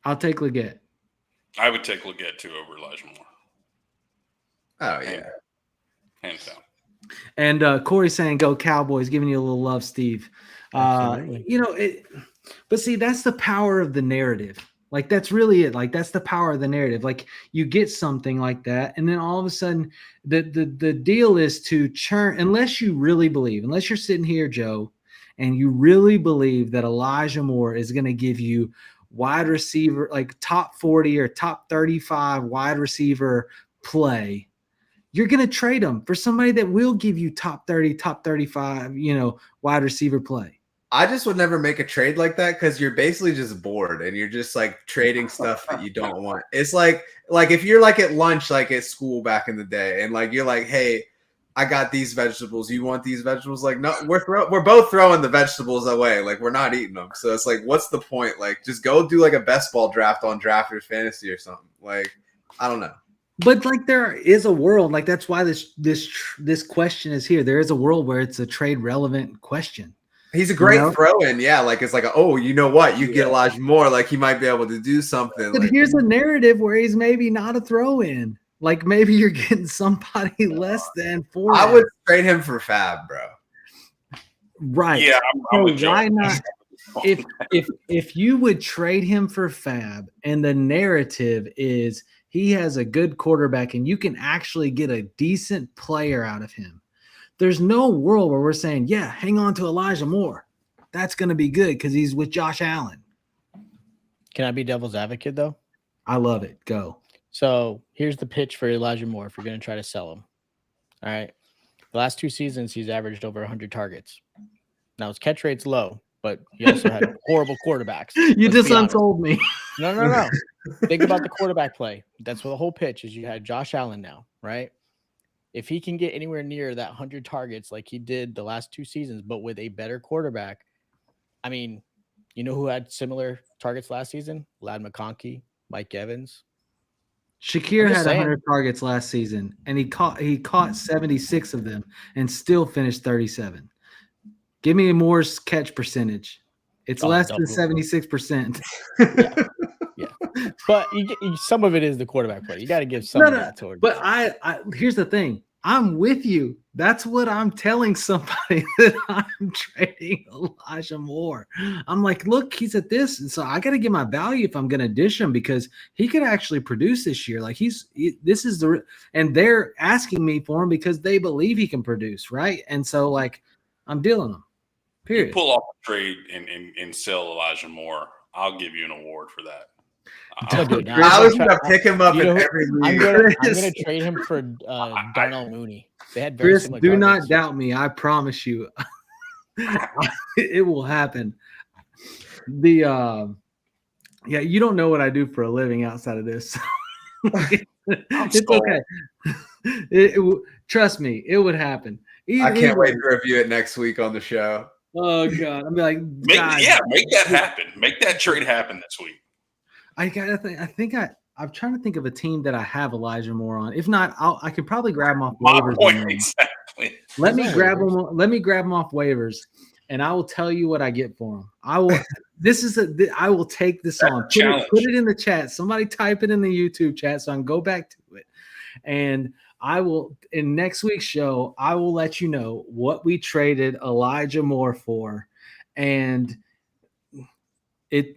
I'll take Leggett. I would take Leggett too over Elijah Moore. Oh, yeah. Hands down. And Corey's saying, go Cowboys, giving you a little love, Steve. But see, that's the power of the narrative. Like, that's really it. Like, that's the power of the narrative. Like, you get something like that, and then all of a sudden, the deal is to churn, unless you're sitting here, Joe, and you really believe that Elijah Moore is going to give you wide receiver, like top 40 or top 35 wide receiver play, you're going to trade him for somebody that will give you top 30, top 35, wide receiver play. I just would never make a trade like that because you're basically just bored and you're just like trading stuff that you don't want. It's like if you're like at lunch, like at school back in the day, and like you're like, hey, I got these vegetables. You want these vegetables? Like, no, we're both throwing the vegetables away. Like, we're not eating them. So it's like, what's the point? Like, just go do like a best ball draft on Drafters Fantasy or something. Like, I don't know. But like there is a world, like that's why this question is here. There is a world where it's a trade relevant question. He's a great throw-in, yeah. Like it's like, you know what? You get Elijah Moore, like he might be able to do something. But here's a narrative where he's maybe not a throw-in. Like maybe you're getting somebody less than 4. I would trade him for Fab, bro. Right? Yeah, I'm with Joe. Why not? If you would trade him for Fab, and the narrative is he has a good quarterback, and you can actually get a decent player out of him. There's no world where we're saying, yeah, hang on to Elijah Moore. That's going to be good because he's with Josh Allen. Can I be devil's advocate, though? I love it. Go. So here's the pitch for Elijah Moore if you're going to try to sell him. All right. The last 2 seasons, he's averaged over 100 targets. Now, his catch rate's low, but he also had horrible quarterbacks. You just untold me. No. Think about the quarterback play. That's what the whole pitch is. You had Josh Allen now, right? If he can get anywhere near that 100 targets like he did the last 2 seasons, but with a better quarterback, I mean, you know who had similar targets last season? Ladd McConkey, Mike Evans. Shakir had 100 targets last season, and he caught 76 of them and still finished 37. Give me Moore's catch percentage. It's less than 76%. Yeah. But some of it is the quarterback play. You got to give some of that to him. But I here's the thing. I'm with you. That's what I'm telling somebody that I'm trading Elijah Moore. I'm like, look, he's at this, and so I got to get my value if I'm going to dish him because he could actually produce this year. Like and they're asking me for him because they believe he can produce, right? And so like, I'm dealing him. Period. You pull off a trade and sell Elijah Moore, I'll give you an award for that. I was going to pick him up in every league. I'm going to trade him for Darnell Mooney. They had very Chris, do not doubt me. I promise you, it will happen. You don't know what I do for a living outside of this. It's okay. Trust me, it would happen. I can't wait to review it next week on the show. Oh God, I'm like, make that happen. Make that trade happen this week. I'm trying to think of a team that I have Elijah Moore on. If not, I could probably grab him off waivers. Exactly. Let me grab him off waivers, and I will tell you what I get for him. I will. I will take this on. Put it in the chat. Somebody type it in the YouTube chat so I can go back to it. And I will, in next week's show, I will let you know what we traded Elijah Moore for, and it.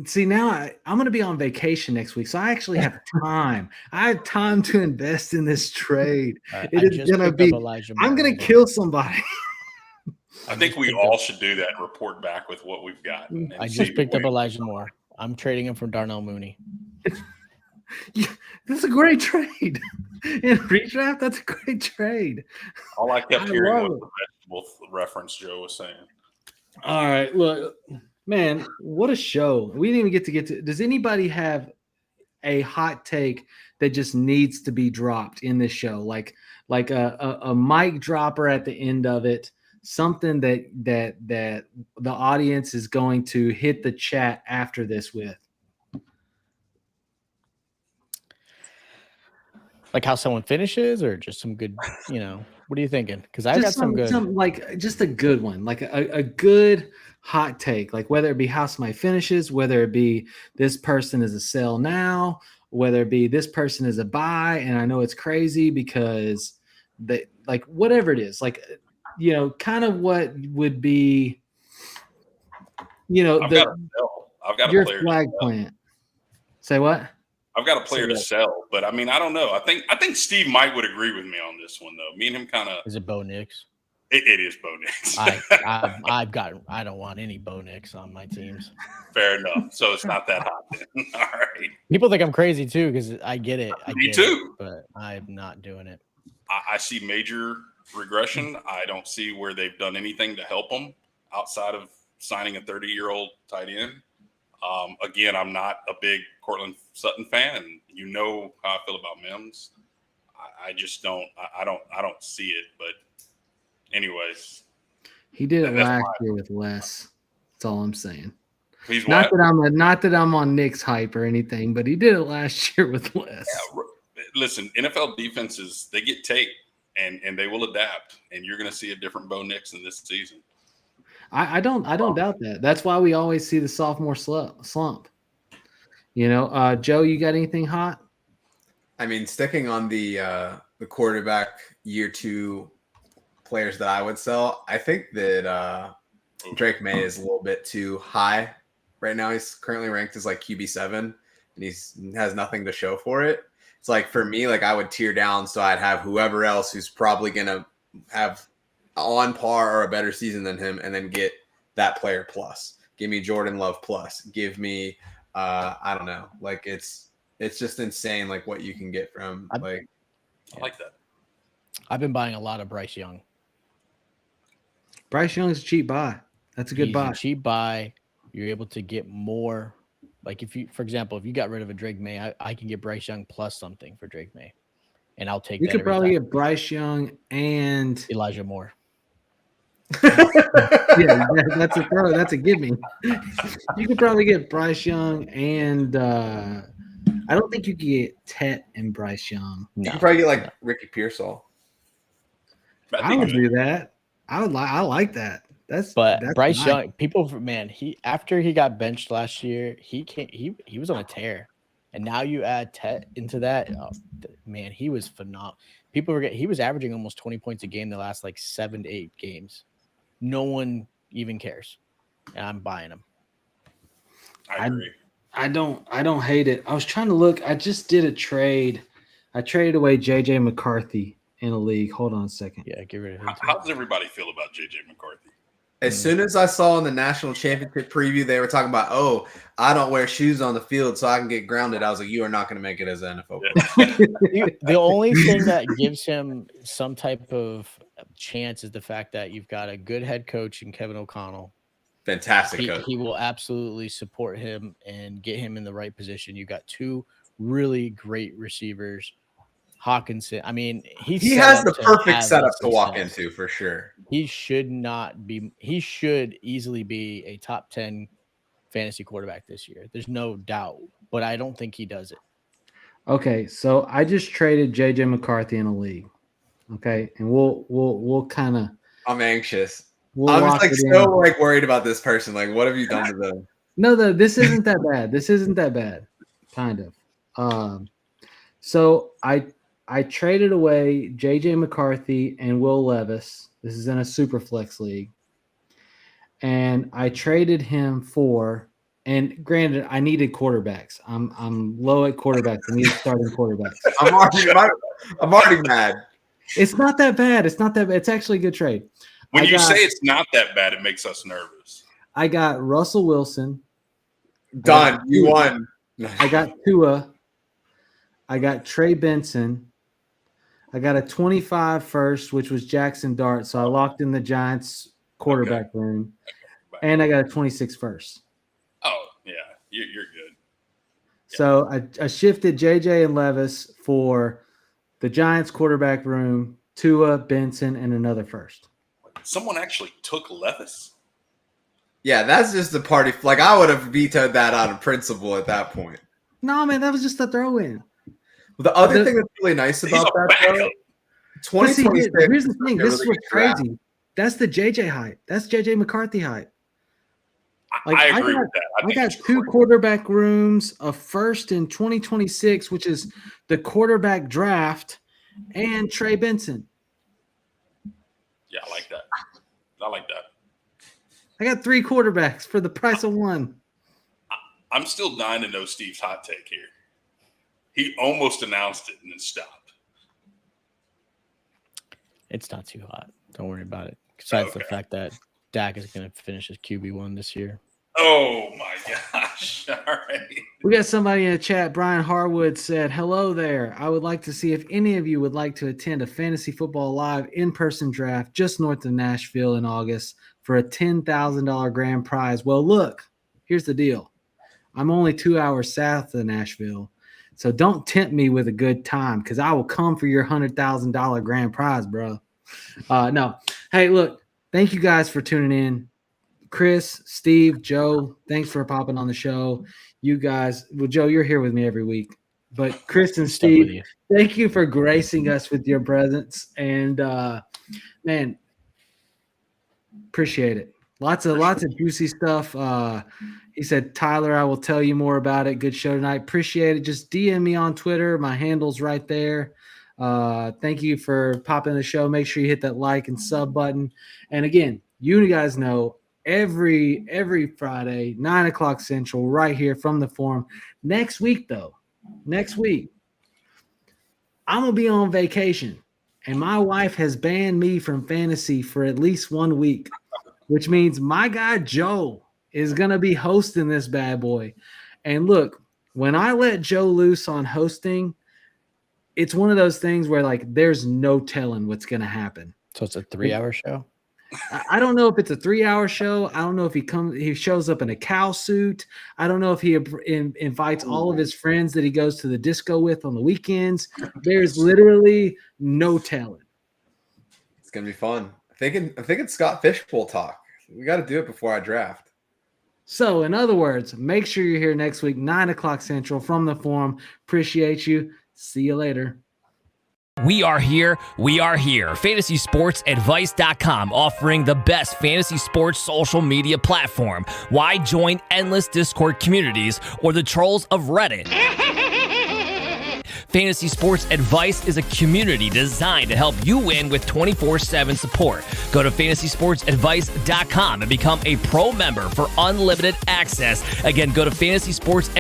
See, now I'm going to be on vacation next week, so I actually have time. I have time to invest in this trade. It is going to be – I'm going to kill somebody. I think we all should do that and report back with what we've got. I just picked up Elijah Moore. I'm trading him for Darnell Mooney. That's a great trade. In redraft, that's a great trade. All I kept hearing was the vegetable reference Joe was saying. All right, look – man, what a show. We didn't even get to. Does anybody have a hot take that just needs to be dropped in this show? Like a mic dropper at the end of it, something that the audience is going to hit the chat after this with. Like how someone finishes or just some good, what are you thinking? Because I've got some good. Like just a good one, like a good hot take, like whether it be how somebody finishes, whether it be this person is a sell now, whether it be this person is a buy. And I know it's crazy because they like whatever it is, like, kind of what would be, I've got your flag plant. Say what? I've got a player to sell, but I mean, I don't know. I think Steve might would agree with me on this one though. Me and him kind of. Is it Bo Nix? It is Bo Nix. I don't want any Bo Nix on my teams. Fair enough. So it's not that hot then. All right. People think I'm crazy too because I get it. Me too. But I'm not doing it. I see major regression. I don't see where they've done anything to help them outside of signing a 30-year-old tight end. Again, I'm not a big Cortland Sutton fan, and you know how I feel about Mims. I just don't. I don't see it. But anyways, he did it last year with Wes. That's all I'm saying. He's not that I'm on Nick's hype or anything, but he did it last year with Wes. Yeah, listen, NFL defenses, they get tape and they will adapt, and you're going to see a different Bo Nix in this season. I don't doubt that. That's why we always see the sophomore slump. Joe, you got anything hot? I mean, sticking on the quarterback year 2 players that I would sell, I think that Drake May is a little bit too high right now. He's currently ranked as like QB7, and he has nothing to show for it. It's like for me, like I would tier down, so I'd have whoever else who's probably gonna have on par or a better season than him, and then get that player plus. Give me Jordan Love plus. Give me I don't know. Like it's just insane like what you can get from I like that. I've been buying a lot of Bryce Young. Bryce Young's a cheap buy. That's a good buy. A cheap buy. You're able to get more. Like for example, if you got rid of a Drake May, I can get Bryce Young plus something for Drake May. And I'll take that. You could probably get Bryce Young and Elijah Moore. Yeah, that's a throw. That's a give me. You could probably get Bryce Young and I don't think you could get Tet and Bryce Young. No. You could probably get like Ricky Pearsall. I would do that. I like that. That's Bryce Young. People, man, after he got benched last year, he was on a tear, And now you add Tet into that. Oh, man, he was phenomenal. He was averaging almost 20 points a game the last like 7 to 8 games. No one even cares. And I'm buying him. I agree. I don't hate it. I was trying to look. I just did a trade. I traded away JJ McCarthy in a league. Hold on a second. Yeah, get rid of him. How does everybody feel about JJ McCarthy? As soon as I saw in the national championship preview, they were talking about, oh, I don't wear shoes on the field so I can get grounded. I was like, you are not going to make it as an NFL player. The only thing that gives him some type of chance is the fact that you've got a good head coach in Kevin O'Connell. Fantastic coach. He will absolutely support him and get him in the right position. You've got 2 really great receivers. Hockenson. I mean, he has the perfect setup to walk into for sure. He should easily be a top 10 fantasy quarterback this year. There's no doubt, but I don't think he does it. Okay, so I just traded JJ McCarthy in a league. Okay, and we'll kind of. I'm anxious. I'm just like so like worried about this person. Like, what have you done to them? No, this isn't that bad. This isn't that bad. Kind of. So I traded away JJ McCarthy and Will Levis. This is in a super flex league. And I traded him for, and granted, I needed quarterbacks. I'm low at quarterbacks. I need starting quarterbacks. I'm already mad. It's not that bad. It's not that bad. It's actually a good trade. When you say it's not that bad, it makes us nervous. I got Russell Wilson. Done. You won. I got Tua. I got Trey Benson. I got a 25 first, which was Jackson Dart. So I locked in the Giants quarterback room. And I got a 26 first. Oh, yeah. You're good. So I shifted JJ and Levis for the Giants quarterback room, Tua, Benson, and another first. Someone actually took Levis? Yeah, that's just a party. Like, I would have vetoed that out of principle at that point. No, man, that was just a throw-in. The other thing that's really nice about that, though, 2026. Here's the thing. This is what's crazy. That's the JJ hype. That's JJ McCarthy hype. Like, I agree with that. I got 2 quarterback rooms, a first in 2026, which is the quarterback draft, and Trey Benson. Yeah, I like that. I like that. I got 3 quarterbacks for the price of 1. I'm still dying to know Steve's hot take here. He almost announced it and then stopped. It's not too hot. Don't worry about it. Besides the fact that Dak is going to finish his QB1 this year. Oh, my gosh. All right. We got somebody in the chat. Brian Harwood said, hello there. I would like to see if any of you would like to attend a Fantasy Football Live in-person draft just north of Nashville in August for a $10,000 grand prize. Well, look, here's the deal. I'm only 2 hours south of Nashville, so don't tempt me with a good time because I will come for your $100,000 grand prize, bro. No. Hey, look, thank you guys for tuning in. Chris, Steve, Joe, thanks for popping on the show. You guys, well, Joe, you're here with me every week. But Chris and Steve, thank you for gracing us with your presence. And, man, appreciate it. Lots of juicy stuff. He said, Tyler, I will tell you more about it. Good show tonight. Appreciate it. Just DM me on Twitter. My handle's right there. Thank you for popping the show. Make sure you hit that like and sub button. And again, you guys know every Friday, 9 o'clock Central, right here from the forum. Next week, I'm going to be on vacation. And my wife has banned me from fantasy for at least 1 week, which means my guy Joe is going to be hosting this bad boy. And look, when I let Joe loose on hosting, it's one of those things where, like, there's no telling what's going to happen. So it's a 3-hour show? I don't know if it's a 3-hour show. I don't know if he shows up in a cow suit. I don't know if he invites all of his friends that he goes to the disco with on the weekends. There's literally no telling. It's going to be fun. I'm thinking Scott Fishbowl talk. We got to do it before I draft. So, in other words, make sure you're here next week, 9 o'clock Central from the forum. Appreciate you. See you later. We are here. We are here. FantasySportsAdvice.com, offering the best fantasy sports social media platform. Why join endless Discord communities or the trolls of Reddit? Fantasy Sports Advice is a community designed to help you win with 24/7 support. Go to fantasysportsadvice.com and become a pro member for unlimited access. Again, go to Fantasy Sports